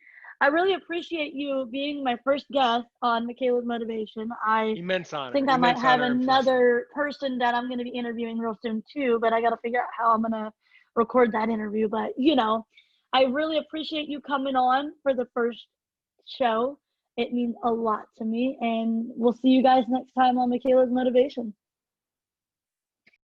S1: I really appreciate you being my first guest on Michaela's Motivation. I think I might
S2: Immense
S1: have
S2: honor and pleasure.
S1: another person that I'm going to be interviewing real soon too, but I got to figure out how I'm going to record that interview. But, I really appreciate you coming on for the first show. It means a lot to me, and we'll see you guys next time on Michaela's Motivation.